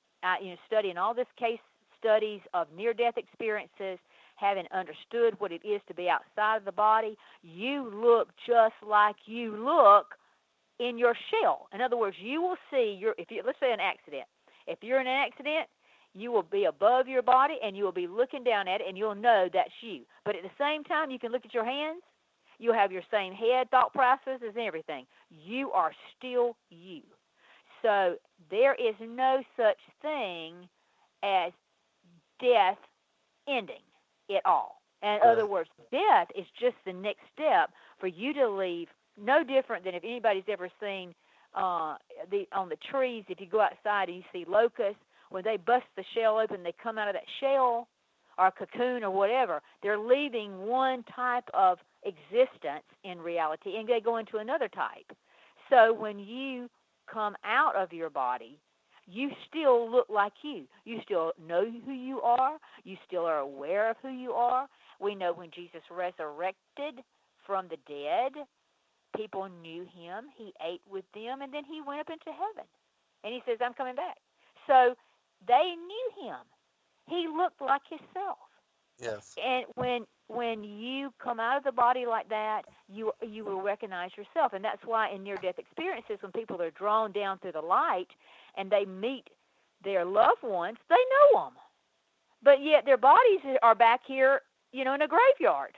B: studying all this case studies of near-death experiences, having understood what it is to be outside of the body, you look just like you look in your shell. In other words, you will see let's say an accident. If you're in an accident, you will be above your body and you will be looking down at it and you'll know that's you. But at the same time, you can look at your hands. You'll have your same head, thought processes, and everything. You are still you. So there is no such thing as death ending at all. In other words, death is just the next step for you to leave, no different than if anybody's ever seen on the trees, if you go outside and you see locusts, when they bust the shell open, they come out of that shell or a cocoon or whatever. They're leaving one type of existence in reality, and they go into another type. So when you come out of your body, you still look like you. You still know who you are. You still are aware of who you are. We know when Jesus resurrected from the dead, people knew him. He ate with them, and then he went up into heaven. And he says, I'm coming back. So they knew him. He looked like himself.
A: Yes.
B: And when you come out of the body like that, you will recognize yourself. And that's why in near-death experiences, when people are drawn down through the light and they meet their loved ones, they know them. But yet their bodies are back here, in a graveyard.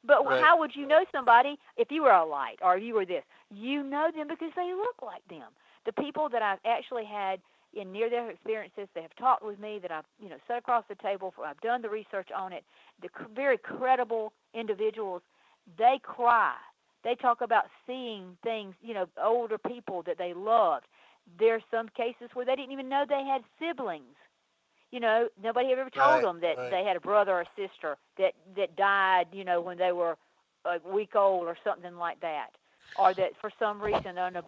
B: But
A: Right.
B: how would you know somebody if you were a light or you were this? You know them because they look like them. The people that I've actually had in near-death experiences that have talked with me, that I've sat across the table for, I've done the research on it, the very credible individuals, they cry. They talk about seeing things, older people that they loved. There's some cases where they didn't even know they had siblings. Nobody had ever told them that they had a brother or sister that died, when they were a week old or something like that. Or that for some reason an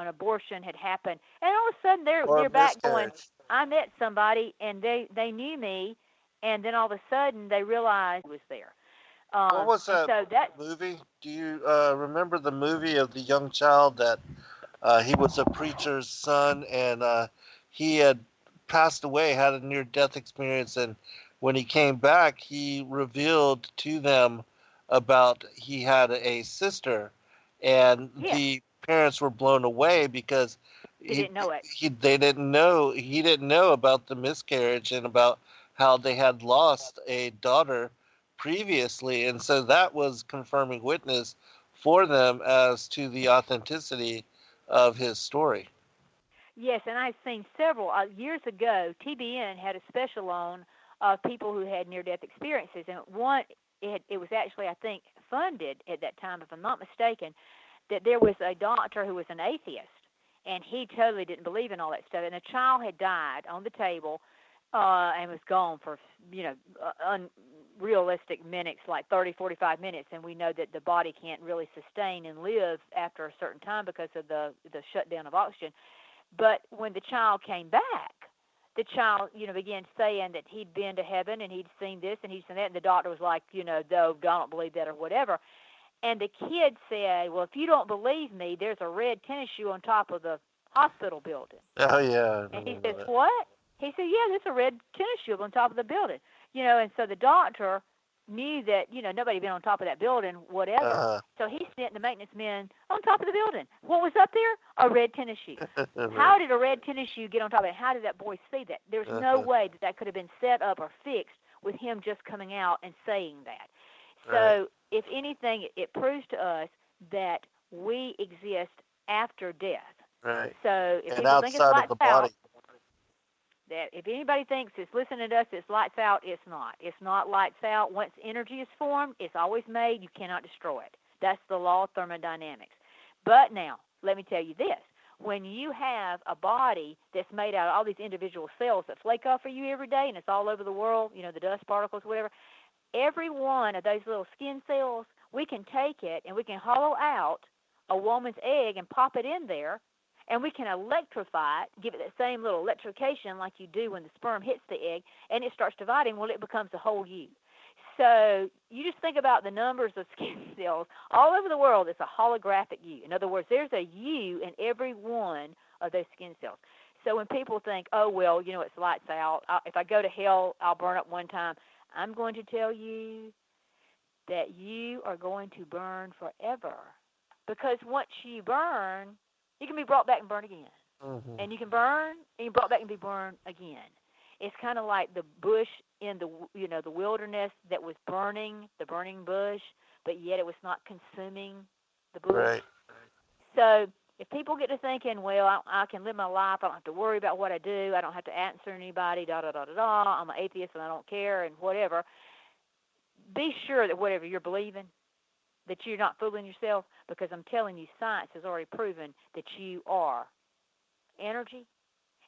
B: abortion had happened, and all of a sudden they're back going, I met somebody and they knew me, and then all of a sudden they realized I was there.
A: What was that movie? Do you remember the movie of the young child that he was a preacher's son, and he had passed away, had a near-death experience, and when he came back, he revealed to them about he had a sister, and the parents were blown away because
B: they didn't know it.
A: He didn't know about the miscarriage and about how they had lost a daughter previously, and so that was confirming witness for them as to the authenticity of his story.
B: Yes, and I've seen several. Years ago, TBN had a special on people who had near-death experiences, and it was actually, I think, funded at that time, if I'm not mistaken, that there was a doctor who was an atheist, and he totally didn't believe in all that stuff, and a child had died on the table and was gone for, unrealistic minutes, like 30, 45 minutes, and we know that the body can't really sustain and live after a certain time because of the shutdown of oxygen. But when the child came back, the child, began saying that he'd been to heaven and he'd seen this and he'd seen that, and the doctor was like, no, I don't believe that or whatever. And the kid said, well, if you don't believe me, there's a red tennis shoe on top of the hospital building.
A: Oh, yeah.
B: And he says, what? He said, yeah, there's a red tennis shoe on top of the building. And so the doctor knew that, nobody had been on top of that building, whatever. So he sent the maintenance men on top of the building. What was up there? A red tennis shoe. How did a red tennis shoe get on top of it? How did that boy see that? There's no way that could have been set up or fixed with him just coming out and saying that. So if anything, it proves to us that we exist after death.
A: Right.
B: So if
A: and
B: people think it's lights out, that if anybody thinks it's listening to us, it's lights out, it's not. It's not lights out. Once energy is formed, it's always made. You cannot destroy it. That's the law of thermodynamics. But now, let me tell you this. When you have a body that's made out of all these individual cells that flake off of you every day, and it's all over the world, the dust particles, whatever, every one of those little skin cells, we can take it and we can hollow out a woman's egg and pop it in there, and we can electrify it, give it that same little electrification like you do when the sperm hits the egg, and it starts dividing. Well, it becomes a whole you. So you just think about the numbers of skin cells all over the world. It's a holographic you. In other words, there's a you in every one of those skin cells. So when people think, oh, well, it's lights out. If I go to hell, I'll burn up one time. I'm going to tell you that you are going to burn forever. Because once you burn, you can be brought back and burned again.
A: Mm-hmm.
B: And you can burn, and you're brought back and be burned again. It's kind of like the bush in the wilderness that was burning, the burning bush, but yet it was not consuming the bush.
A: Right.
B: So if people get to thinking, well, I can live my life, I don't have to worry about what I do, I don't have to answer anybody, da da da da da, I'm an atheist and I don't care and whatever, be sure that whatever you're believing, that you're not fooling yourself, because I'm telling you, science has already proven that you are energy,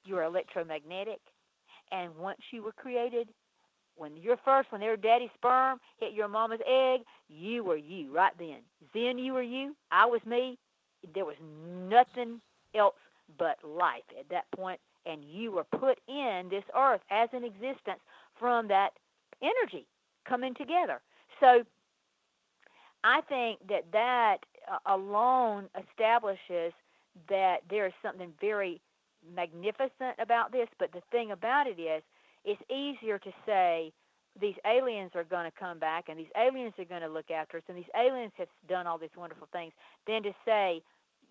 B: you are electromagnetic, and once you were created, when their daddy's sperm hit your mama's egg, you were you right then. Then you were you, I was me. There was nothing else but life at that point, and you were put in this earth as an existence from that energy coming together. So I think that alone establishes that there is something very magnificent about this. But the thing about it is, it's easier to say these aliens are going to come back and these aliens are going to look after us and these aliens have done all these wonderful things than to say,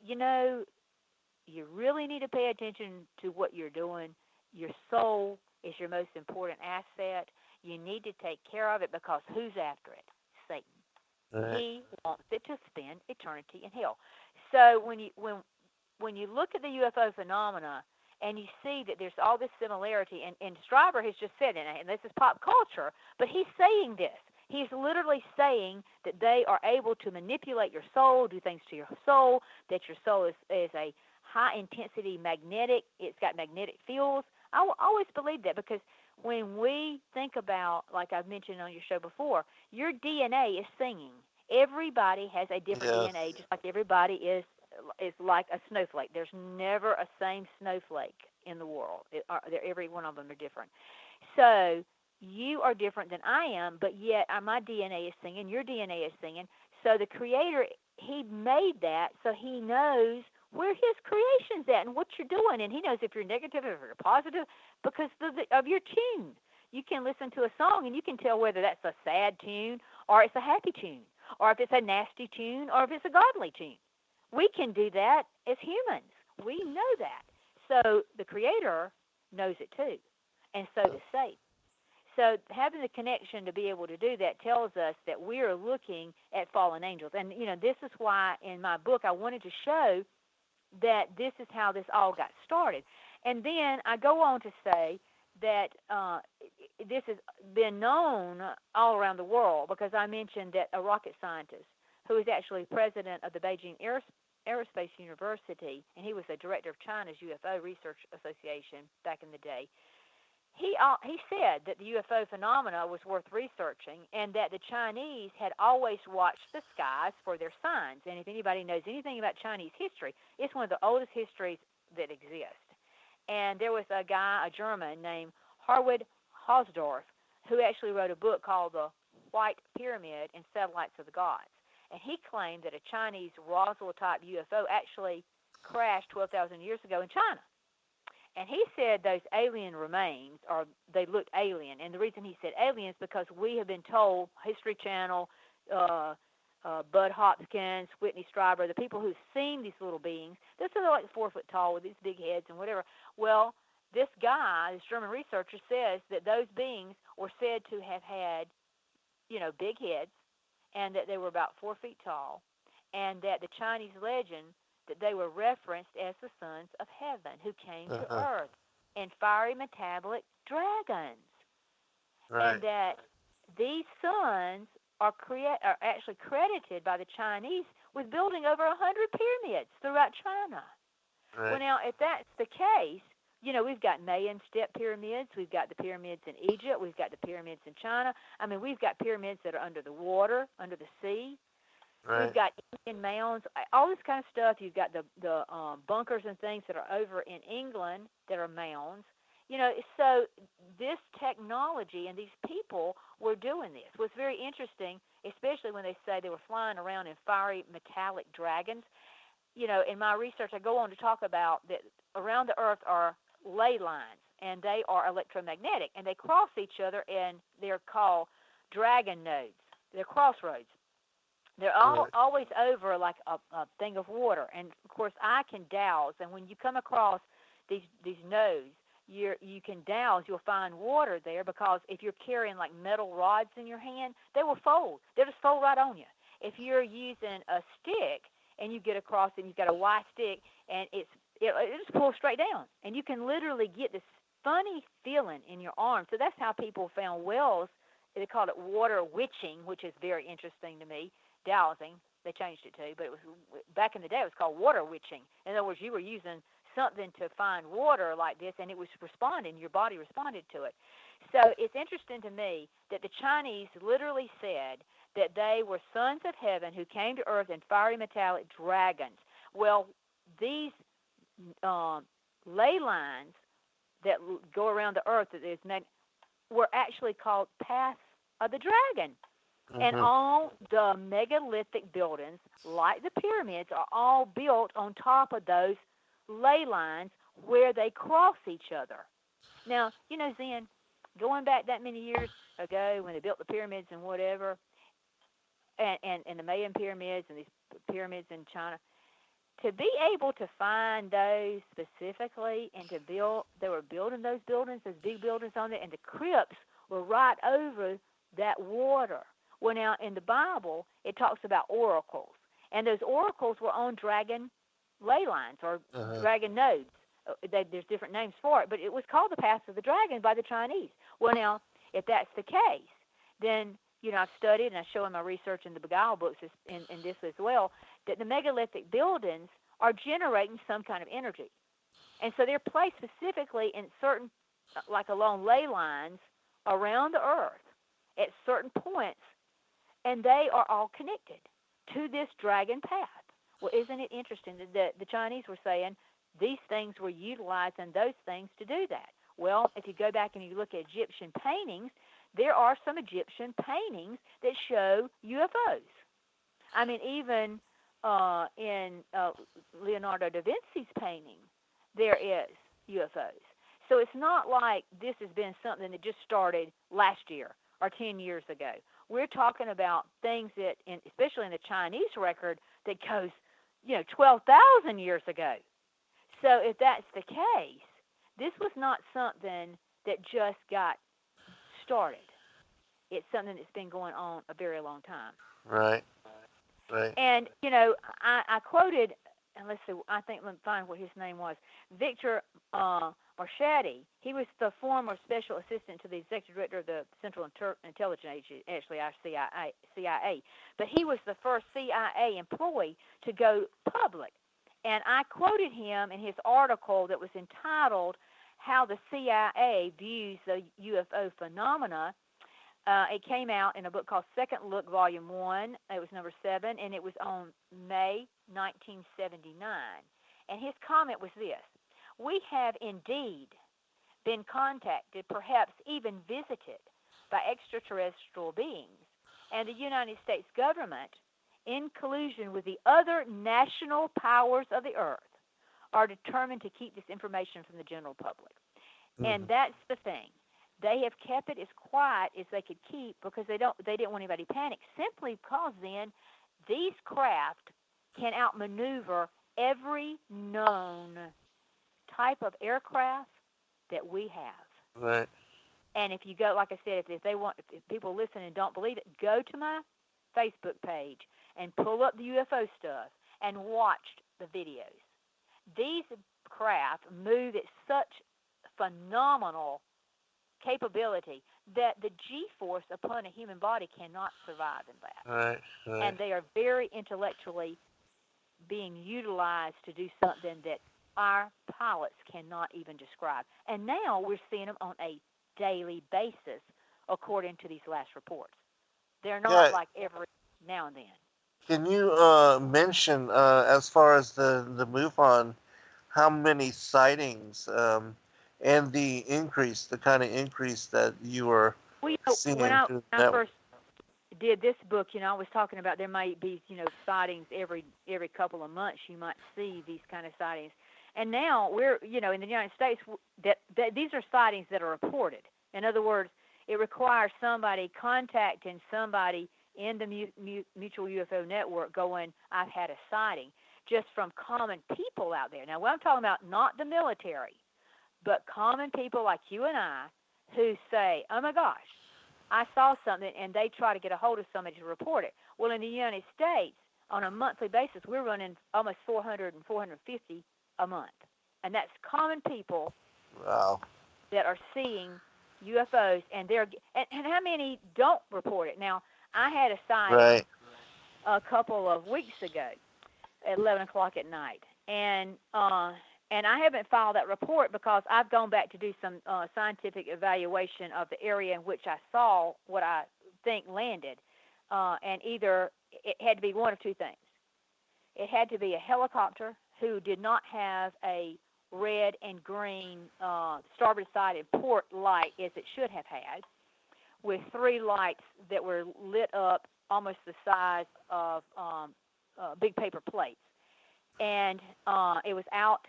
B: you really need to pay attention to what you're doing. Your soul is your most important asset. You need to take care of it, because who's after it? Satan.
A: Right.
B: He wants it to spend eternity in hell. So when you look at the UFO phenomena and you see that there's all this similarity, and Stryber has just said it, and this is pop culture, but he's saying this. He's literally saying that they are able to manipulate your soul, do things to your soul, that your soul is a high-intensity magnetic. It's got magnetic fields. I always believe that, because when we think about, like I've mentioned on your show before, your DNA is singing. Everybody has a different
A: Yes.
B: DNA, just like everybody is like a snowflake. There's never a same snowflake in the world. Every one of them are different. So you are different than I am, but yet my DNA is singing, your DNA is singing. So the Creator, He made that so He knows where His creation's at and what you're doing, and He knows if you're negative or if you're positive because of your tune. You can listen to a song and you can tell whether that's a sad tune or it's a happy tune, or if it's a nasty tune or if it's a godly tune. We can do that as humans. We know that. So the Creator knows it too, and so does Satan. So having the connection to be able to do that tells us that we are looking at fallen angels. And, this is why in my book I wanted to show that this is how this all got started. And then I go on to say that this has been known all around the world, because I mentioned that a rocket scientist who is actually president of the Beijing Aerospace University, and he was the director of China's UFO Research Association back in the day, he said that the UFO phenomena was worth researching, and that the Chinese had always watched the skies for their signs. And if anybody knows anything about Chinese history, it's one of the oldest histories that exist. And there was a guy, a German named Harwood Hausdorff, who actually wrote a book called The White Pyramid and Satellites of the Gods. And he claimed that a Chinese Roswell-type UFO actually crashed 12,000 years ago in China. And he said those alien remains, or they looked alien. And the reason he said alien is because we have been told, History Channel, Bud Hopkins, Whitney Stryber, the people who've seen these little beings, they're like 4 foot tall with these big heads and whatever. Well, this guy, this German researcher, says that those beings were said to have had, big heads, and that they were about 4 feet tall, and that the Chinese legend that they were referenced as the sons of heaven who came to earth in fiery metallic dragons.
A: Right.
B: And that these sons are actually credited by the Chinese with building over 100 pyramids throughout China.
A: Right.
B: Well, now, if that's the case, we've got Mayan step pyramids. We've got the pyramids in Egypt. We've got the pyramids in China. I mean, we've got pyramids that are under the water, under the sea.
A: Right.
B: We've got Indian mounds, all this kind of stuff. You've got the bunkers and things that are over in England that are mounds. So this technology and these people were doing this. What's very interesting, especially when they say they were flying around in fiery metallic dragons. In my research, I go on to talk about that around the Earth are ley lines, and they are electromagnetic, and they cross each other, and they're called dragon nodes. They're crossroads. They're
A: Right.
B: always over like a thing of water, and of course I can dowse. And when you come across these nodes, you can dowse. You'll find water there because if you're carrying like metal rods in your hand, they will fold. They'll just fold right on you. If you're using a stick and you get across and you've got a Y stick and it just pulls straight down, and you can literally get this funny feeling in your arm. So that's how people found wells. They called it water witching, which is very interesting to me. Dowsing, they changed it to, but it was back in the day. It was called water witching. In other words, you were using something to find water like this, and it was responding. Your body responded to it. So it's interesting to me that the Chinese literally said that they were sons of heaven who came to earth in fiery metallic dragons. Well, these ley lines that go around the earth were actually called paths of the dragon. And
A: Mm-hmm.
B: all the megalithic buildings, like the pyramids, are all built on top of those ley lines where they cross each other. Now, Zen, going back that many years ago when they built the pyramids and whatever, and the Mayan pyramids and these pyramids in China, to be able to find those specifically and they were building those buildings, those big buildings on it, and the crypts were right over that water. Well, now in the Bible, it talks about oracles, and those oracles were on dragon ley lines or
A: Uh-huh.
B: dragon nodes. There's different names for it, but it was called the Path of the Dragon by the Chinese. Well, now, if that's the case, then, I've studied, and I show in my research in the Beguile books in this as well, that the megalithic buildings are generating some kind of energy. And so they're placed specifically in certain, like along ley lines around the earth at certain points, and they are all connected to this dragon path. Well, isn't it interesting that the Chinese were saying these things were utilizing those things to do that? Well, if you go back and you look at Egyptian paintings, there are some Egyptian paintings that show UFOs. I mean, even in Leonardo da Vinci's painting, there is UFOs. So it's not like this has been something that just started last year or 10 years ago. We're talking about things that, especially in the Chinese record, that goes, 12,000 years ago. So if that's the case, this was not something that just got started. It's something that's been going on a very long time.
A: Right. Right.
B: And, I quoted, and let's see, let me find what his name was, Victor Marchetti. He was the former special assistant to the executive director of the Central Intelligence Agency, actually our CIA. But he was the first CIA employee to go public. And I quoted him in his article that was entitled How the CIA Views the UFO Phenomena. It came out in a book called Second Look, Volume 1. It was number 7, and it was on May 1979. And his comment was this: we have indeed been contacted, perhaps even visited, by extraterrestrial beings, and the United States government, in collusion with the other national powers of the earth, are determined to keep this information from the general public.
A: Mm-hmm.
B: And that's the thing. They have kept it as quiet as they could keep because they didn't want anybody to panic, simply because then these craft can outmaneuver every known type of aircraft that we have.
A: Right.
B: And if you go, like I said, if people listen and don't believe it, go to my Facebook page and pull up the UFO stuff and watch the videos. These craft move at such phenomenal capability that the G-force upon a human body cannot survive in that.
A: Right. Right.
B: And they are very intellectually being utilized to do something that our pilots cannot even describe. And now we're seeing them on a daily basis, according to these last reports. They're not
A: Yeah.
B: like every now and then.
A: Can you mention, as far as the move on, how many sightings and the kind of increase that you were
B: Well, when
A: seeing
B: I
A: through
B: when I
A: that.
B: first did this book, I was talking about there might be, sightings every couple of months. You might see these kind of sightings, and now we're, in the United States, that these are sightings that are reported. In other words, it requires somebody contacting somebody in the Mutual UFO Network, going, "I've had a sighting," just from common people out there. Now, what I'm talking about, not the military, but common people like you and I, who say, "Oh my gosh, I saw something," and they try to get a hold of somebody to report it. Well, in the United States, on a monthly basis, we're running almost 400 and 450 a month. And that's common people
A: Wow.
B: that are seeing UFOs, and and how many don't report it? Now, I had a sighting
A: Right.
B: a couple of weeks ago at 11 o'clock at night, and I haven't filed that report because I've gone back to do some scientific evaluation of the area in which I saw what I think landed, and either it had to be one of two things. It had to be a helicopter who did not have a red and green starboard side and port light as it should have had, with three lights that were lit up almost the size of big paper plates. And it was out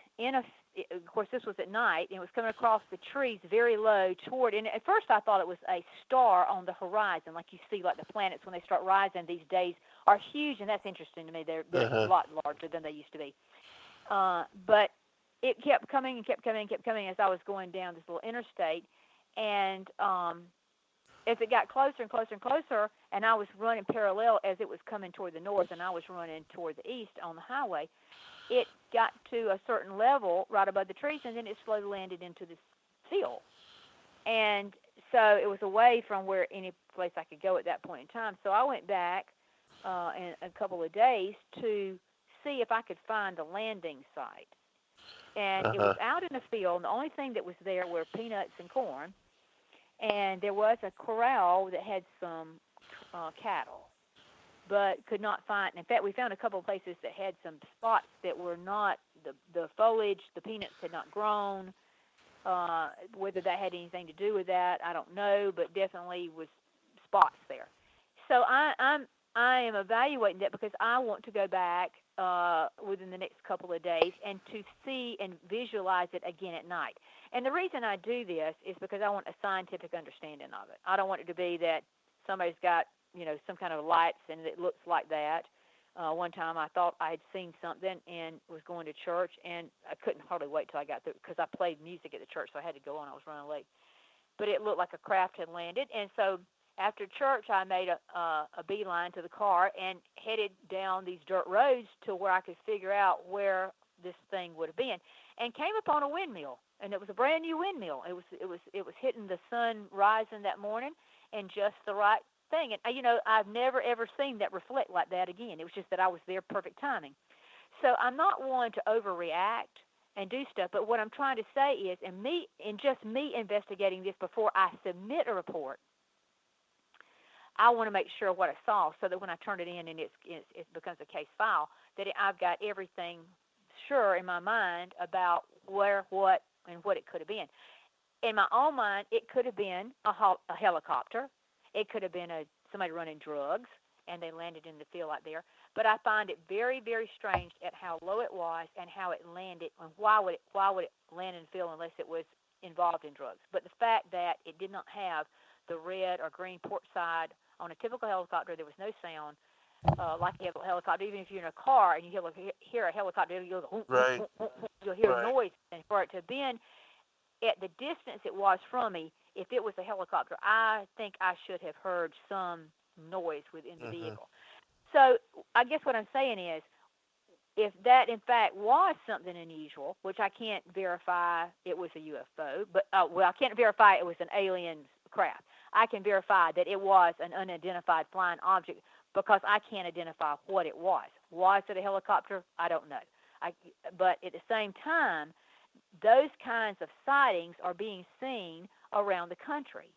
B: of course, this was at night, and it was coming across the trees very low toward, and at first I thought it was a star on the horizon, like you see, like the planets when they start rising these days are huge, and that's interesting to me. They're a
A: Uh-huh.
B: lot larger than they used to be. But it kept coming and kept coming and kept coming as I was going down this little interstate, and as it got closer and closer and closer, and I was running parallel as it was coming toward the north, and I was running toward the east on the highway, it got to a certain level right above the trees, and then it slowly landed into this field. And so it was away from where any place I could go at that point in time. So I went back in a couple of days to see if I could find a landing site. And it was
A: Uh-huh.
B: out in the field, and the only thing that was there were peanuts and corn, and there was a corral that had some cattle, but could not find. In fact, we found a couple of places that had some spots that were not the foliage. The peanuts had not grown. Whether that had anything to do with that, I don't know, but definitely was spots there. So I am evaluating that because I want to go back within the next couple of days and to see and visualize it again at night. And the reason I do this is because I want a scientific understanding of it. I don't want it to be that somebody's got, some kind of lights and it looks like that. One time I thought I had seen something and was going to church, and I couldn't hardly wait till I got there because I played music at the church, so I had to go on. I was running late. But it looked like a craft had landed, and so after church I made a beeline to the car and headed down these dirt roads to where I could figure out where this thing would have been, and came upon a windmill, and it was a brand new windmill. It was hitting the sun rising that morning, and just the right thing. And I've never ever seen that reflect like that again. It was just that I was there, perfect timing. So I'm not one to overreact and do stuff, but what I'm trying to say is, and just me investigating this before I submit a report, I want to make sure what I saw, so that when I turn it in and it becomes a case file, that I've got everything sure in my mind about where, what, and what it could have been. In my own mind, it could have been a helicopter. It could have been somebody running drugs, and they landed in the field out there. But I find it very, very strange at how low it was and how it landed, and why would it land in the field unless it was involved in drugs. But the fact that it did not have the red or green port side. On a typical helicopter, there was no sound like a helicopter. Even if you're in a car and you hear a helicopter,
A: Right.
B: you'll hear
A: Right.
B: noise. And for it to have been at the distance it was from me, if it was a helicopter, I think I should have heard some noise within the
A: Uh-huh.
B: vehicle. So I guess what I'm saying is, if that in fact was something unusual, which I can't verify it was a UFO, but I can't verify it was an alien craft. I can verify that it was an unidentified flying object because I can't identify what it was. Was it a helicopter? I don't know. But at the same time, those kinds of sightings are being seen around the country.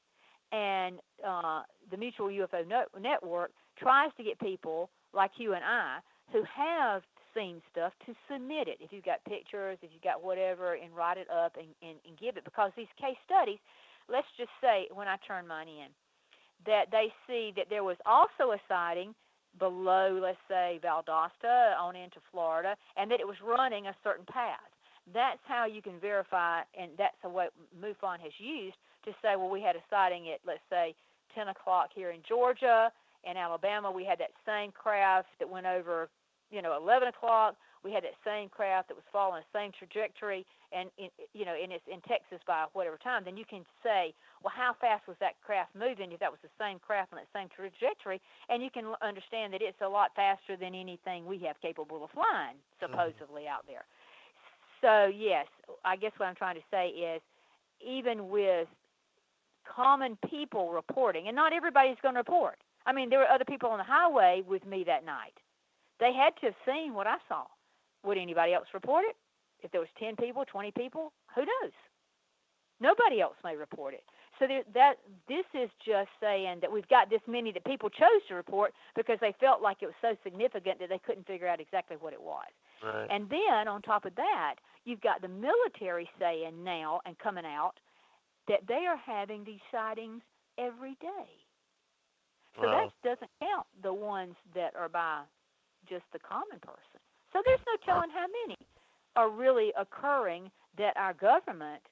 B: And the Mutual UFO Network tries to get people like you and I who have seen stuff, to submit it. If you've got pictures, if you've got whatever, and write it up and give it. Because these case studies, let's just say when I turn mine in, that they see that there was also a sighting below, let's say, Valdosta on into Florida, and that it was running a certain path. That's how you can verify, and that's the way MUFON has used to say, well, we had a sighting at, let's say, 10 o'clock here in Georgia. In Alabama, we had that same craft that went over, 11 o'clock. We had that same craft that was following the same trajectory, and and it's in Texas by whatever time. Then you can say, well, how fast was that craft moving if that was the same craft on that same trajectory? And you can understand that it's a lot faster than anything we have capable of flying, supposedly out there. So yes, I guess what I'm trying to say is, even with common people reporting, and not everybody's going to report. I mean, there were other people on the highway with me that night. They had to have seen what I saw. Would anybody else report it? If there was 10 people, 20 people, who knows? Nobody else may report it. So this is just saying that we've got this many that people chose to report because they felt like it was so significant that they couldn't figure out exactly what it was.
A: Right.
B: And then on top of that, you've got the military saying now and coming out that they are having these sightings every day. So that doesn't count the ones that are by just the common person. So there's no telling how many are really occurring that our government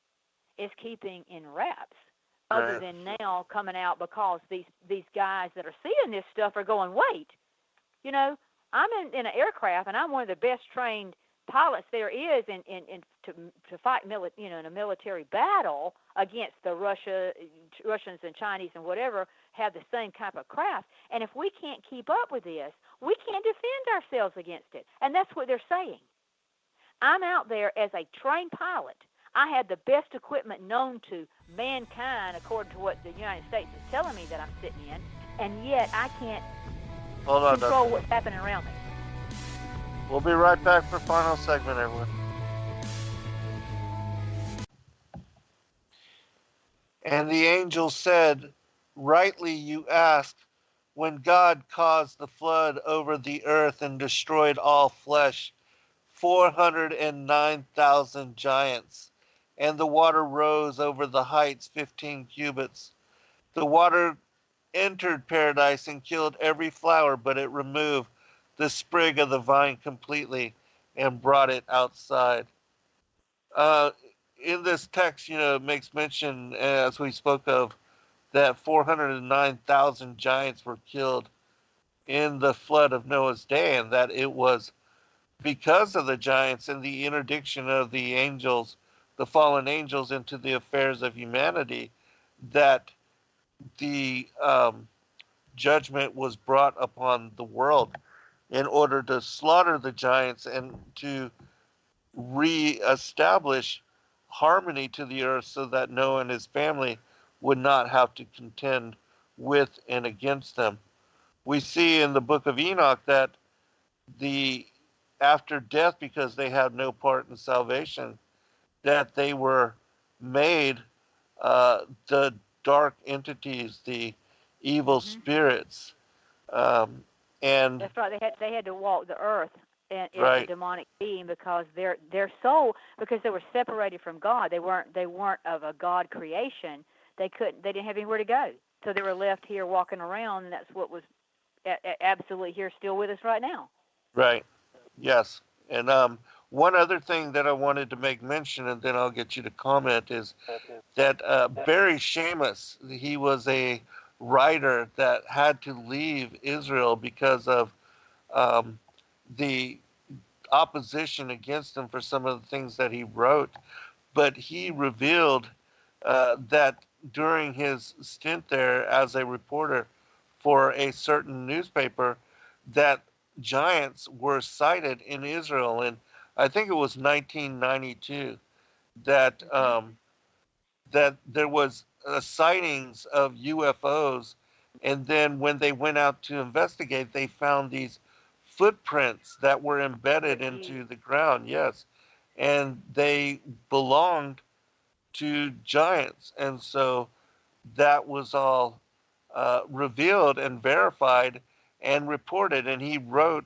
B: is keeping in wraps, other than now coming out because these guys that are seeing this stuff are going, wait, I'm in an aircraft and I'm one of the best trained pilots there is to fight in a military battle against the Russians and Chinese and whatever have the same type of craft. And if we can't keep up with this, we can't defend ourselves against it. And that's what they're saying. I'm out there as a trained pilot. I had the best equipment known to mankind, according to what the United States is telling me that I'm sitting in, and yet I can't control what's happening around me.
A: We'll be right back for final segment, everyone. And the angel said, rightly you asked, when God caused the flood over the earth and destroyed all flesh, 409,000 giants, and the water rose over the heights 15 cubits. The water entered paradise and killed every flower, but it removed the sprig of the vine completely and brought it outside. In this text, it makes mention, as we spoke of, that 409,000 giants were killed in the flood of Noah's day, and that it was because of the giants and the interdiction of the angels, the fallen angels, into the affairs of humanity, that the judgment was brought upon the world in order to slaughter the giants and to reestablish harmony to the earth so that Noah and his family would not have to contend with and against them. We see in the book of Enoch that after death, because they had no part in salvation, that they were made the dark entities, the evil spirits. And
B: that's right. They had to walk the earth and as a demonic being because their soul, because they were separated from God. They weren't of a God creation. They didn't have anywhere to go. So they were left here walking around, and that's what was absolutely here still with us right now.
A: Right. Yes. And one other thing that I wanted to make mention, and then I'll get you to comment, is that Barry Seamus, he was a writer that had to leave Israel because of the opposition against him for some of the things that he wrote. But he revealed that during his stint there as a reporter for a certain newspaper, that giants were sighted in Israel, and I think it was 1992 that that there was sightings of UFOs, and then when they went out to investigate, they found these footprints that were embedded into the ground. Yes, and they belonged to giants, and so that was all revealed and verified and reported, and he wrote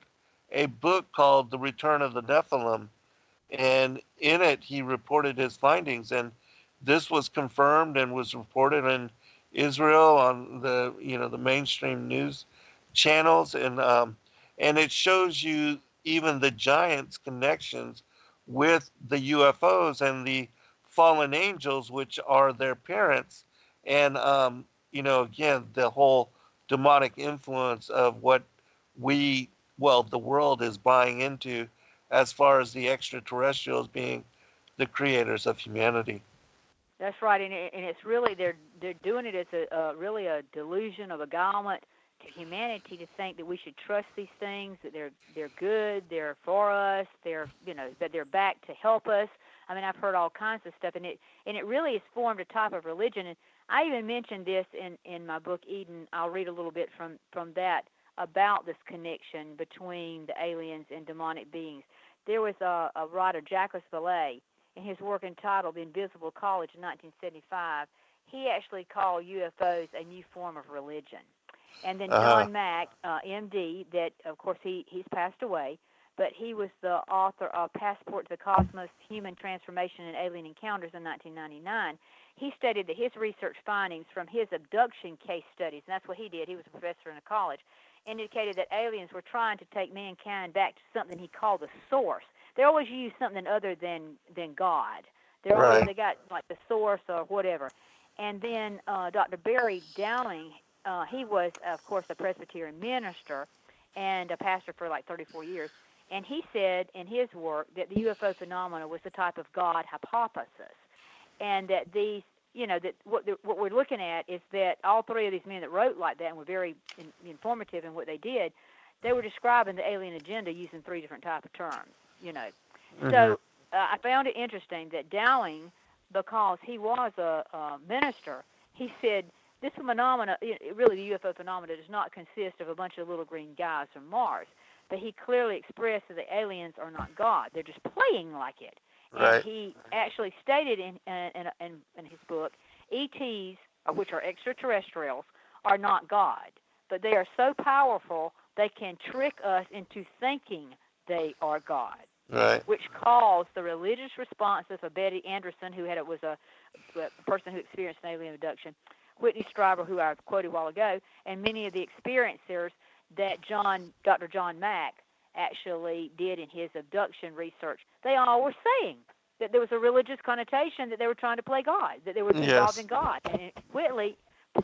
A: a book called The Return of the Nephilim, and in it he reported his findings, and this was confirmed and was reported in Israel on the the mainstream news channels, and it shows you even the giants' connections with the UFOs and the fallen angels, which are their parents, and again the whole demonic influence of what the world is buying into as far as the extraterrestrials being the creators of humanity.
B: That's right, and it's really they're doing it as really a delusion, a beguilement to humanity to think that we should trust these things, that they're good, they're for us, that they're back to help us. I mean, I've heard all kinds of stuff, and it really has formed a type of religion. And I even mentioned this in my book Eden. I'll read a little bit from that about this connection between the aliens and demonic beings. There was a writer, Jacques Vallée, in his work entitled The Invisible College in 1975, he actually called UFOs a new form of religion. And then John Mack, MD, that of course he's passed away, but he was the author of Passport to the Cosmos, Human Transformation and Alien Encounters in 1999. He stated that his research findings from his abduction case studies, and that's what he did, he was a professor in a college, indicated that aliens were trying to take mankind back to something he called the source. They always use something other than God. They got like the source or whatever. And then Dr. Barry Dowling, he was of course a Presbyterian minister and a pastor for like 34 years. And he said in his work that the UFO phenomena was the type of God hypothesis, and that these, that what we're looking at is that all three of these men that wrote like that and were very informative in what they did, they were describing the alien agenda using three different types of terms.
A: Mm-hmm.
B: So I found it interesting that Dowling, because he was a minister, he said this phenomena, really the UFO phenomena, does not consist of a bunch of little green guys from Mars, but he clearly expressed that the aliens are not God. They're just playing like it.
A: Right.
B: And he actually stated in his book, ETs, which are extraterrestrials, are not God, but they are so powerful they can trick us into thinking they are God.
A: Right.
B: Which caused the religious responses of Betty Anderson, who was a person who experienced an alien abduction, Whitney Strieber, who I quoted a while ago, and many of the experiencers that Dr. John Mack actually did in his abduction research. They all were saying that there was a religious connotation, that they were trying to play God, that they were involved in God. And Whitley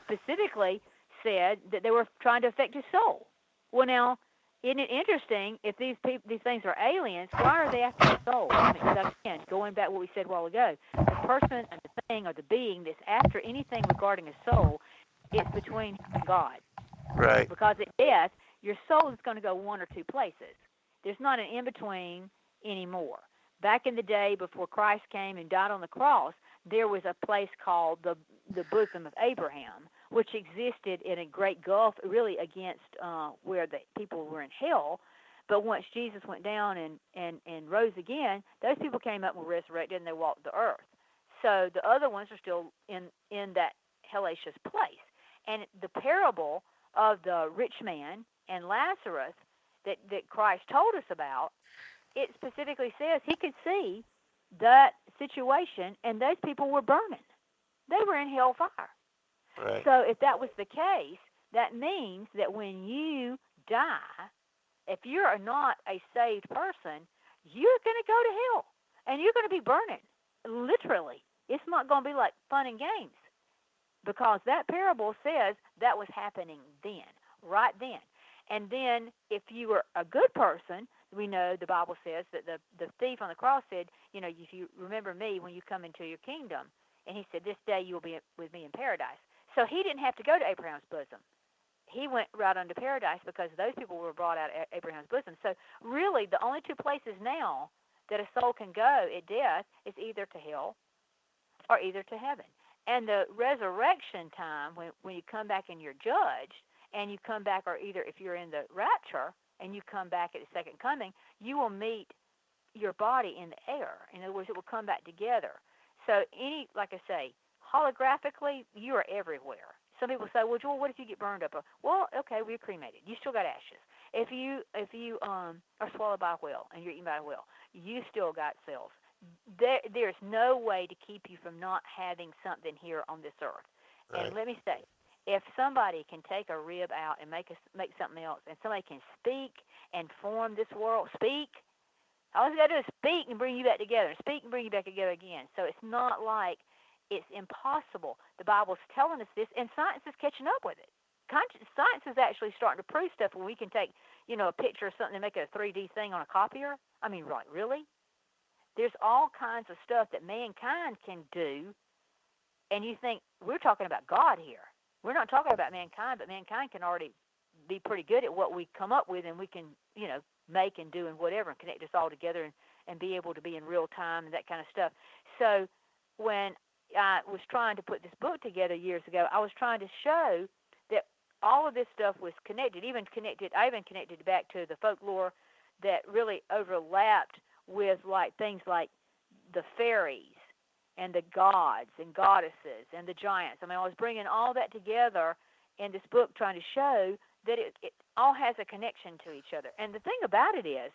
B: specifically said that they were trying to affect his soul. Well, now, isn't it interesting, if these things are aliens, why are they after the soul? I mean, again, going back to what we said a while ago, the person and the thing or the being that's after anything regarding a soul, it's between him and God.
A: Right.
B: Because at death, your soul is going to go one or two places. There's not an in-between anymore. Back in the day before Christ came and died on the cross, there was a place called the bosom of Abraham, which existed in a great gulf, really against where the people were in hell. But once Jesus went down and rose again, those people came up and were resurrected, and they walked the earth. So the other ones are still in that hellacious place. And the parable of the rich man and Lazarus that Christ told us about, it specifically says he could see that situation, and those people were burning. They were in hellfire.
A: Right.
B: So if that was the case, that means that when you die, if you're not a saved person, you're going to go to hell, and you're going to be burning, literally. It's not going to be like fun and games, because that parable says that was happening then, right then. And then if you were a good person, we know the Bible says that the thief on the cross said, if you remember me when you come into your kingdom, and he said, this day you will be with me in paradise. So he didn't have to go to Abraham's bosom. He went right unto paradise because those people were brought out of Abraham's bosom. So really the only two places now that a soul can go at death is either to hell or either to heaven. And the resurrection time, when you come back and you're judged, and you come back, or either if you're in the rapture and you come back at the second coming, you will meet your body in the air. In other words, it will come back together. So like I say, holographically, you are everywhere. Some people say, well, Joel, what if you get burned up? Well, okay, we're cremated. You still got ashes. If you are swallowed by a whale and you're eaten by a whale, you still got cells. There's no way to keep you from not having something here on this earth.
A: Right.
B: And let me say, if somebody can take a rib out and make something else, and somebody can speak and form this world, speak. All you got to do is speak and bring you back together, speak and bring you back together again. So it's not like it's impossible. The Bible's telling us this, and science is catching up with it. Science is actually starting to prove stuff when we can take, a picture of something and make it a 3D thing on a copier. I mean, like, really? There's all kinds of stuff that mankind can do, and you think, we're talking about God here. We're not talking about mankind, but mankind can already be pretty good at what we come up with, and we can, make and do and whatever and connect us all together and be able to be in real time and that kind of stuff. So when I was trying to put this book together years ago, I was trying to show that all of this stuff was connected, I even connected back to the folklore that really overlapped with things like the fairies and the gods and goddesses and the giants. I mean, I was bringing all that together in this book, trying to show that it all has a connection to each other. And the thing about it is,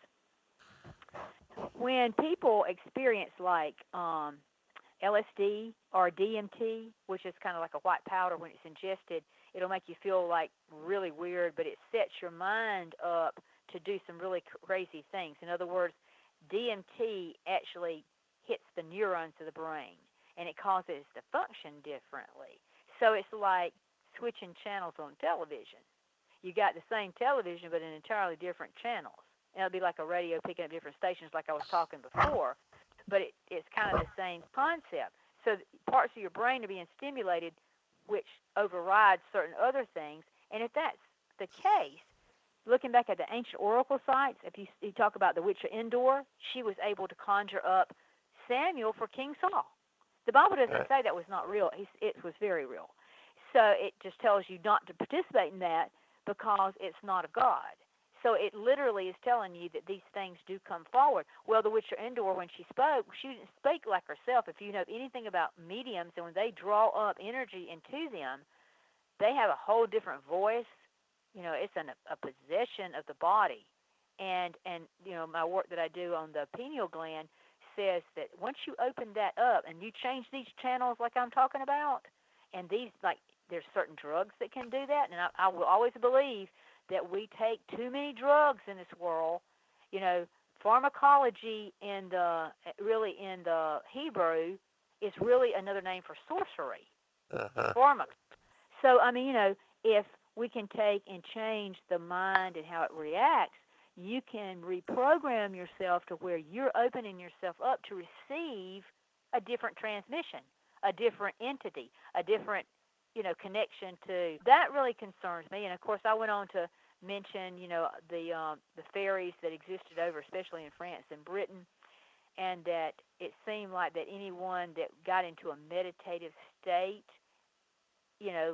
B: when people experience LSD or DMT, which is kind of like a white powder when it's ingested, it'll make you feel like really weird, but it sets your mind up to do some really crazy things. In other words, DMT actually hits the neurons of the brain, and it causes it to function differently. So it's like switching channels on television. You got the same television, but in entirely different channels. And it'll be like a radio picking up different stations like I was talking before, but it's kind of the same concept. So parts of your brain are being stimulated, which overrides certain other things. And if that's the case, looking back at the ancient oracle sites, if you talk about the witch of Endor, she was able to conjure up Samuel for King Saul. The Bible doesn't say that was not real. It was very real. So it just tells you not to participate in that because it's not a god. So it literally is telling you that these things do come forward. Well, the witch of Endor, when she spoke, she didn't speak like herself. If you know anything about mediums, and when they draw up energy into them, they have a whole different voice. It's a possession of the body. And my work that I do on the pineal gland says that once you open that up and you change these channels like I'm talking about, and these, there's certain drugs that can do that, and I will always believe that we take too many drugs in this world. Pharmacology in the Hebrew is really another name for sorcery. Pharma. So, if we can take and change the mind and how it reacts, you can reprogram yourself to where you're opening yourself up to receive a different transmission, a different entity, a different, connection to. That really concerns me. And of course, I went on to mention, the fairies that existed over, especially in France and Britain, and that it seemed like that anyone that got into a meditative state,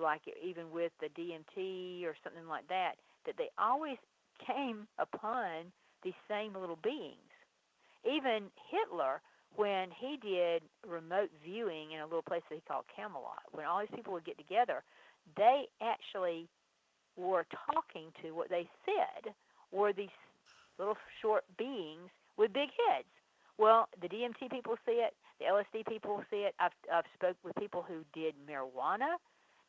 B: like even with the DMT or something like that, that they always came upon these same little beings. Even Hitler, when he did remote viewing in a little place that he called Camelot, when all these people would get together, they actually were talking to what they said were these little short beings with big heads. Well, the DMT people see it, the LSD people see it. I've spoke with people who did marijuana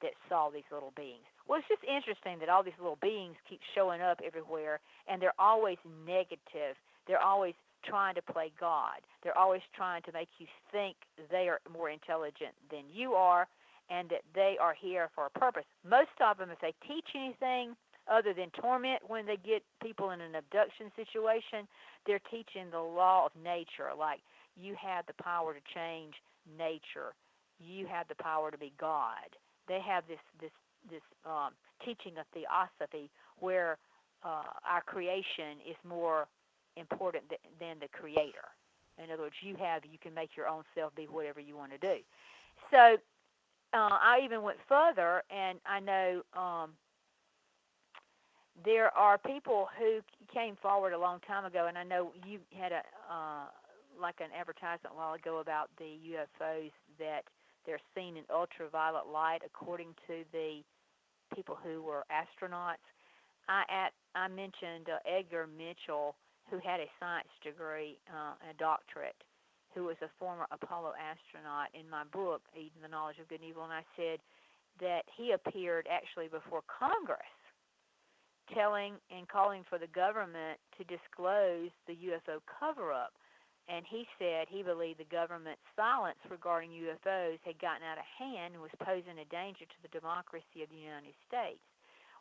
B: that saw these little beings. Well, it's just interesting that all these little beings keep showing up everywhere, and they're always negative. They're always trying to play God. They're always trying to make you think they are more intelligent than you are, and that they are here for a purpose. Most of them, if they teach anything other than torment when they get people in an abduction situation, they're teaching the law of nature, like you have the power to change nature. You have the power to be God. They have this teaching of theosophy where our creation is more important than the creator. In other words, you can make your own self be whatever you want to do. So I even went further, and I know there are people who came forward a long time ago, and I know you had an advertisement a while ago about the UFOs that they're seen in ultraviolet light, according to the people who were astronauts. I I mentioned Edgar Mitchell, who had a science degree, a doctorate, who was a former Apollo astronaut in my book, Eden, the Knowledge of Good and Evil, and I said that he appeared actually before Congress telling and calling for the government to disclose the UFO cover-up. And he said he believed the government's silence regarding UFOs had gotten out of hand and was posing a danger to the democracy of the United States.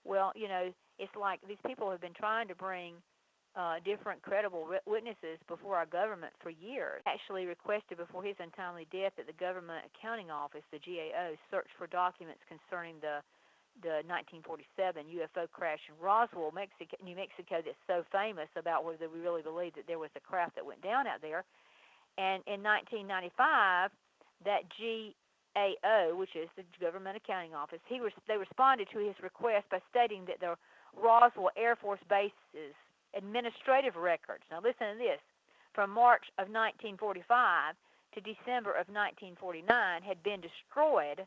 B: Well, it's like these people have been trying to bring different credible witnesses before our government for years. Actually requested before his untimely death that the Government Accounting Office, the GAO, search for documents concerning the 1947 UFO crash in Roswell, New Mexico, that's so famous about whether we really believe that there was a craft that went down out there. And in 1995, that GAO, which is the Government Accounting Office, they responded to his request by stating that the Roswell Air Force Base's administrative records, now listen to this, from March of 1945 to December of 1949 had been destroyed,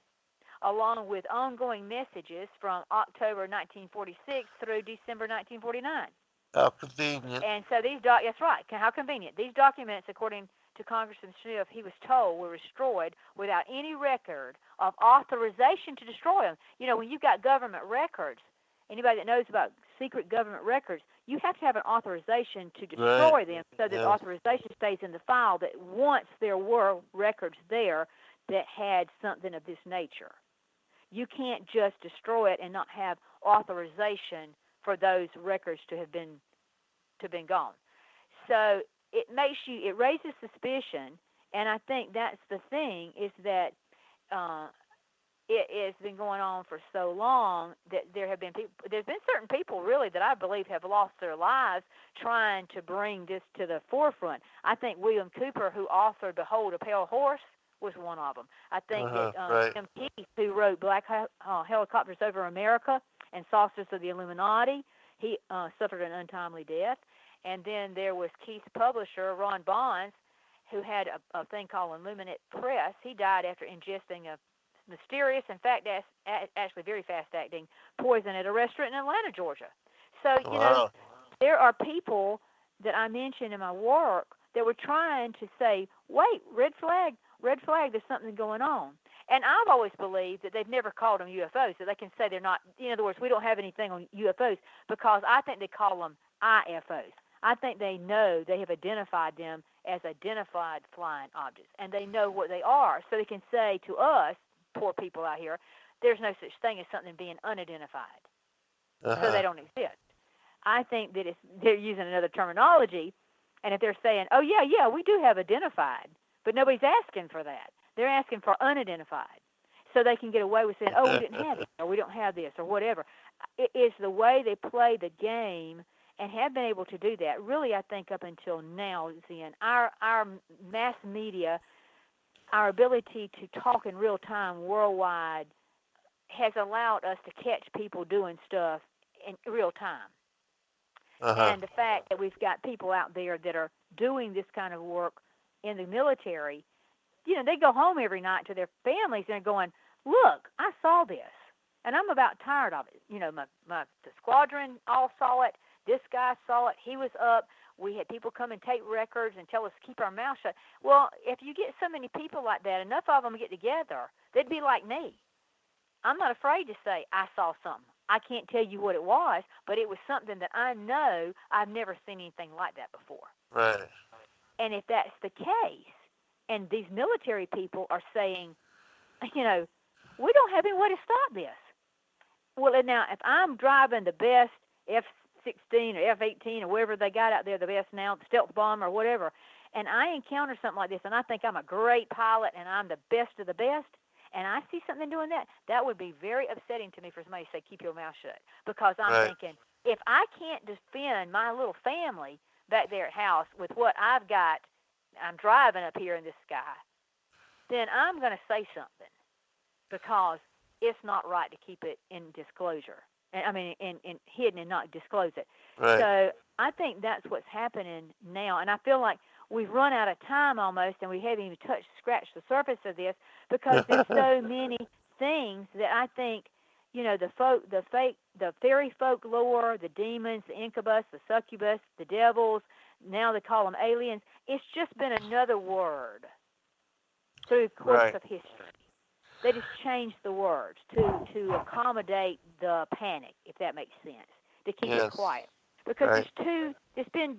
B: along with ongoing messages from October 1946 through December 1949.
A: How convenient.
B: And so that's right, how convenient. These documents, according to Congressman Smith, he was told were destroyed without any record of authorization to destroy them. When you've got government records, anybody that knows about secret government records, you have to have an authorization to destroy them so that the authorization stays in the file that once there were records there that had something of this nature. You can't just destroy it and not have authorization for those records to have been gone. So it raises suspicion, and I think that's the thing, is that it has been going on for so long that there's been certain people really that I believe have lost their lives trying to bring this to the forefront. I think William Cooper, who authored Behold a Pale Horse, was one of them. I think that Tim Keith, who wrote Black Helicopters Over America and Saucers of the Illuminati, he suffered an untimely death. And then there was Keith's publisher, Ron Bonds, who had a thing called Illuminate Press. He died after ingesting a mysterious, in fact, actually very fast-acting poison at a restaurant in Atlanta, Georgia. So, there are people that I mentioned in my work that were trying to say, wait, red flag, there's something going on. And I've always believed that they've never called them UFOs, so they can say they're not, in other words, we don't have anything on UFOs, because I think they call them IFOs. I think they know they have identified them as identified flying objects, and they know what they are, so they can say to us, poor people out here, there's no such thing as something being unidentified. So they don't exist. I think that they're using another terminology, and if they're saying, oh, yeah, we do have identified, but nobody's asking for that. They're asking for unidentified, so they can get away with saying, oh, we didn't have it, or we don't have this, or whatever. It is the way they play the game and have been able to do that, really, I think, up until now, Zen. Our mass media, our ability to talk in real time worldwide has allowed us to catch people doing stuff in real time. And the fact that we've got people out there that are doing this kind of work in the military, they go home every night to their families and they're going, look, I saw this, and I'm about tired of it. The squadron all saw it. This guy saw it. He was up. We had people come and take records and tell us to keep our mouth shut. Well, if you get so many people like that, enough of them get together, they'd be like me. I'm not afraid to say I saw something. I can't tell you what it was, but it was something that I know I've never seen anything like that before.
A: Right.
B: And if that's the case, and these military people are saying, we don't have any way to stop this. Well, now, if I'm driving the best F-16 or F-18 or whatever they got out there, the best now, the stealth bomber or whatever, and I encounter something like this, and I think I'm a great pilot and I'm the best of the best, and I see something doing that would be very upsetting to me for somebody to say, keep your mouth shut. Because I'm thinking, if I can't defend my little family back there at house with what I've got, I'm driving up here in this sky, then I'm going to say something, because it's not right to keep it in disclosure. In hidden and not disclose it.
A: Right.
B: So I think that's what's happening now, and I feel like we've run out of time almost, and we haven't even scratched the surface of this, because there's so many things that I think the fairy folklore, the demons, the incubus, the succubus, the devils. Now they call them aliens. It's just been another word through the course
A: Right.
B: of history. They just changed the words to accommodate the panic, if that makes sense, to keep it
A: Yes.
B: quiet. Because
A: Right.
B: it's been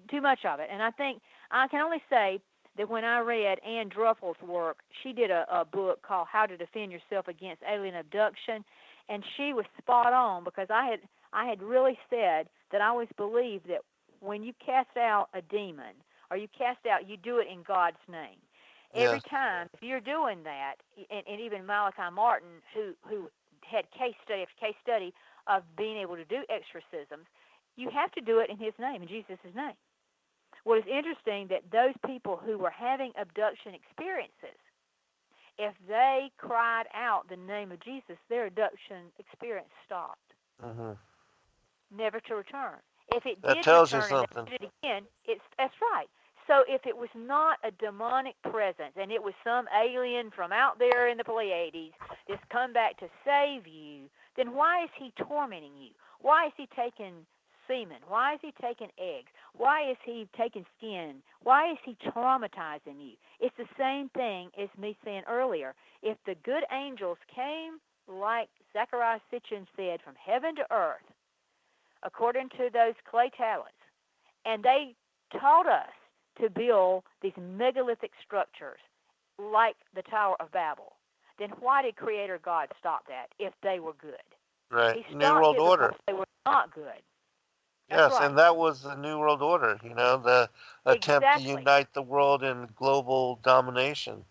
B: too much of it. And I think I can only say that when I read Ann Druffel's work, she did a book called How to Defend Yourself Against Alien Abduction, and she was spot on, because I had really said that I always believed that when you cast out a demon, or you do it in God's name. Every
A: Yes.
B: time, if you're doing that, and even Malachi Martin, who had case study after case study of being able to do exorcisms, you have to do it in his name, in Jesus' name. Well, it's interesting that those people who were having abduction experiences, if they cried out the name of Jesus, their abduction experience stopped,
A: Hmm.
B: never to return. If it
A: That
B: did
A: tells you
B: return and
A: something.
B: they did it again, that's right. So if it was not a demonic presence and it was some alien from out there in the Pleiades that's come back to save you, then why is he tormenting you? Why is he taking semen? Why is he taking eggs? Why is he taking skin? Why is he traumatizing you? It's the same thing as me saying earlier. If the good angels came, like Zechariah Sitchin said, from heaven to earth, according to those clay tablets, and they taught us to build these megalithic structures like the Tower of Babel, then why did Creator God stop that if they were good?
A: Right.
B: He
A: New
B: stopped
A: World
B: it
A: Order.
B: because they were not good. That's
A: Yes,
B: right.
A: and that was the New World Order, the attempt to
B: Exactly.
A: unite the world in global domination.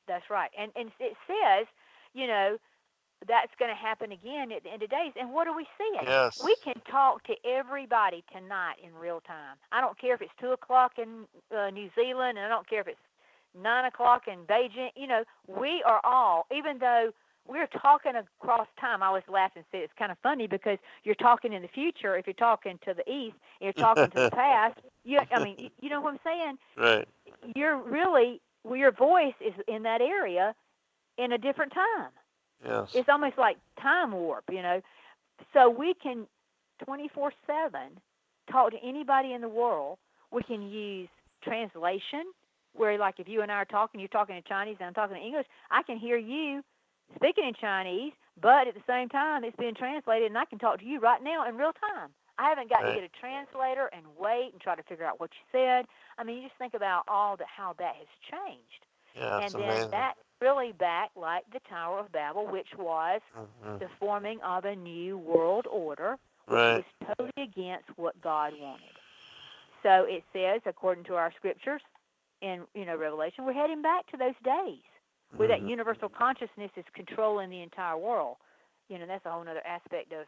B: That's right. And it says, you know, that's going to happen again at the end of days. And what are we seeing? We
A: Yes.
B: can talk to everybody tonight in real time. I don't care if it's 2 o'clock in New Zealand, and I don't care if it's 9 o'clock in Beijing. We are all, even though we're talking across time. I always laugh and say it's kind of funny because you're talking in the future. If you're talking to the east, and you're talking to the past. You know what I'm saying?
A: Right.
B: You're really, your voice is in that area in a different time.
A: Yes.
B: It's almost like time warp, So we can 24/7 talk to anybody in the world. We can use translation, where like if you and I are talking, you're talking in Chinese and I'm talking in English, I can hear you speaking in Chinese, but at the same time it's being translated and I can talk to you right now in real time. I haven't got to
A: Right.
B: get a translator and wait and try to figure out what you said. I mean, you just think about how that has changed.
A: Yeah, it's
B: And then
A: amazing.
B: that really back like the Tower of Babel, which was
A: Hmm.
B: the forming of a new world order, which
A: Right.
B: was totally against what God wanted. So it says, according to our scriptures in Revelation, we're heading back to those days where that
A: Hmm.
B: universal consciousness is controlling the entire world. That's a whole other aspect of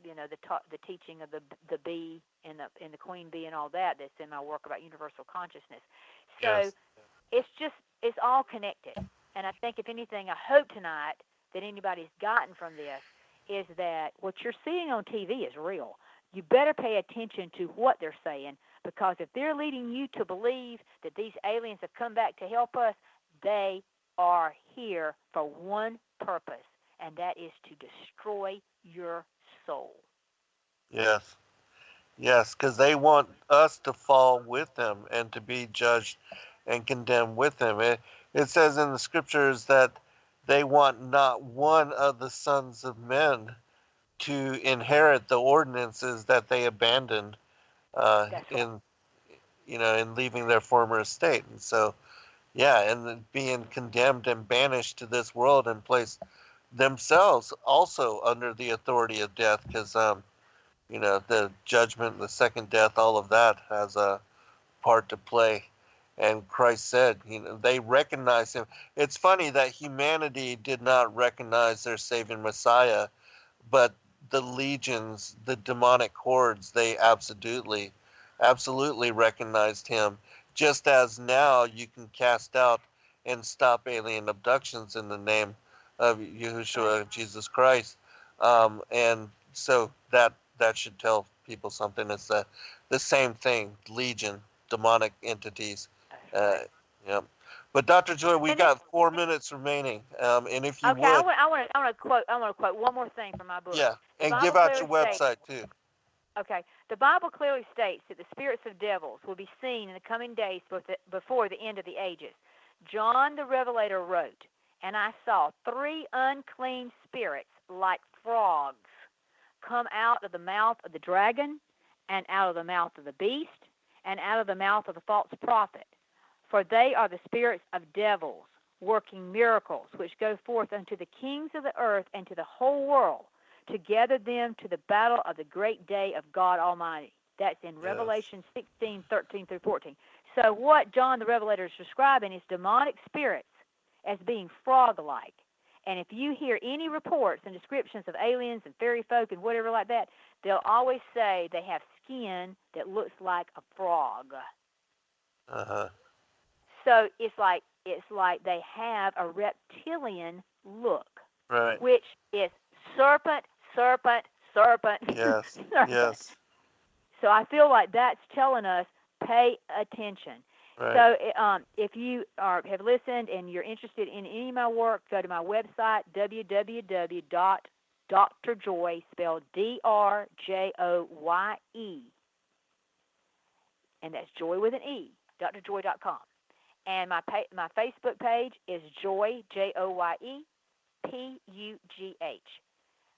B: the teaching of the bee and the queen bee and all that. That's in my work about universal consciousness. So
A: Yes.
B: it's all connected. And I think if anything, I hope tonight that anybody's gotten from this is that what you're seeing on TV is real. You better pay attention to what they're saying, because if they're leading you to believe that these aliens have come back to help us, they are here for one purpose, and that is to destroy your soul.
A: Yes. Yes, because they want us to fall with them and to be judged and condemned with them. It says in the scriptures that they want not one of the sons of men to inherit the ordinances that they abandoned
B: That's right.
A: in leaving their former estate. And so, yeah, and being condemned and banished to this world and placed themselves also under the authority of death, because the judgment, the second death, all of that has a part to play. And Christ said, they recognize him. It's funny that humanity did not recognize their saving Messiah, but the legions, the demonic hordes, they absolutely recognized him. Just as now you can cast out and stop alien abductions in the name of
B: Right.
A: Yahushua, Jesus Christ. And so that should tell people something. It's the same thing, legion, demonic entities.
B: That's
A: Uh,
B: right.
A: yeah. But Dr. Joy, we
B: And then,
A: got 4 minutes remaining, and if you
B: okay, I
A: would,
B: want to quote one more thing from my book.
A: yeah,
B: The
A: and
B: Bible
A: give out your
B: clearly states.
A: website too.
B: Okay, the Bible clearly states that the spirits of devils will be seen in the coming days before the end of the ages. John the Revelator wrote, "And I saw 3 unclean spirits like frogs come out of the mouth of the dragon, and out of the mouth of the beast, and out of the mouth of the false prophet. For they are the spirits of devils, working miracles, which go forth unto the kings of the earth and to the whole world, to gather them to the battle of the great day of God Almighty." That's in Revelation 16:13 through 14. So what John the Revelator is describing is demonic spirits as being frog-like. And if you hear any reports and descriptions of aliens and fairy folk and whatever like that, they'll always say they have skin that looks like a frog.
A: Uh-huh.
B: So it's like they have a reptilian look,
A: Right.
B: which is serpent, serpent, serpent.
A: Yes.
B: serpent.
A: Yes.
B: So I feel like that's telling us pay attention.
A: Right.
B: So if you have listened and you're interested in any of my work, go to my website, www.drjoye, spelled DRJOYE, and that's Joy with an E, drjoye.com. And my Facebook page is Joye, Joye, Pugh.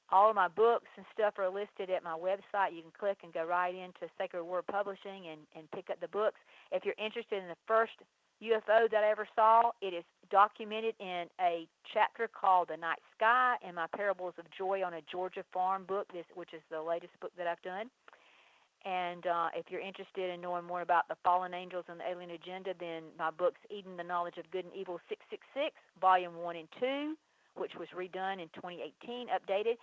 B: All of my books and stuff are listed at my website. You can click and go right into Sacred Word Publishing and pick up the books. If you're interested in the first UFO that I ever saw, it is documented in a chapter called The Night Sky in my Parables of Joy on a Georgia Farm book, which is the latest book that I've done. And if you're interested in knowing more about the fallen angels and the alien agenda, then my books, Eden, the Knowledge of Good and Evil 666, Volume 1 and 2, which was redone in 2018, updated,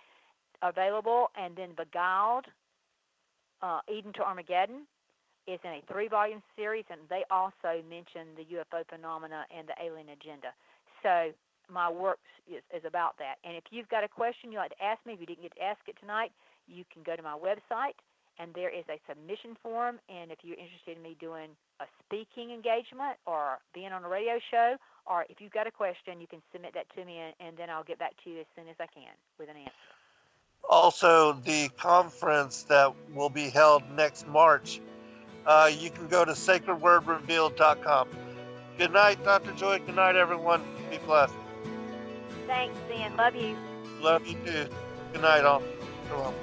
B: available. And then Beguiled, Eden to Armageddon, is in a 3-volume series, and they also mention the UFO phenomena and the alien agenda. So my work is about that. And if you've got a question you'd like to ask me, if you didn't get to ask it tonight, you can go to my website, and there is a submission form. And if you're interested in me doing a speaking engagement or being on a radio show, or if you've got a question, you can submit that to me, and then I'll get back to you as soon as I can with an answer.
A: Also, the conference that will be held next March, you can go to sacredwordrevealed.com. Good night, Dr. Joy. Good night, everyone. Be blessed.
B: Thanks, Zen. Love you.
A: Love you too. Good night, all. Shalom.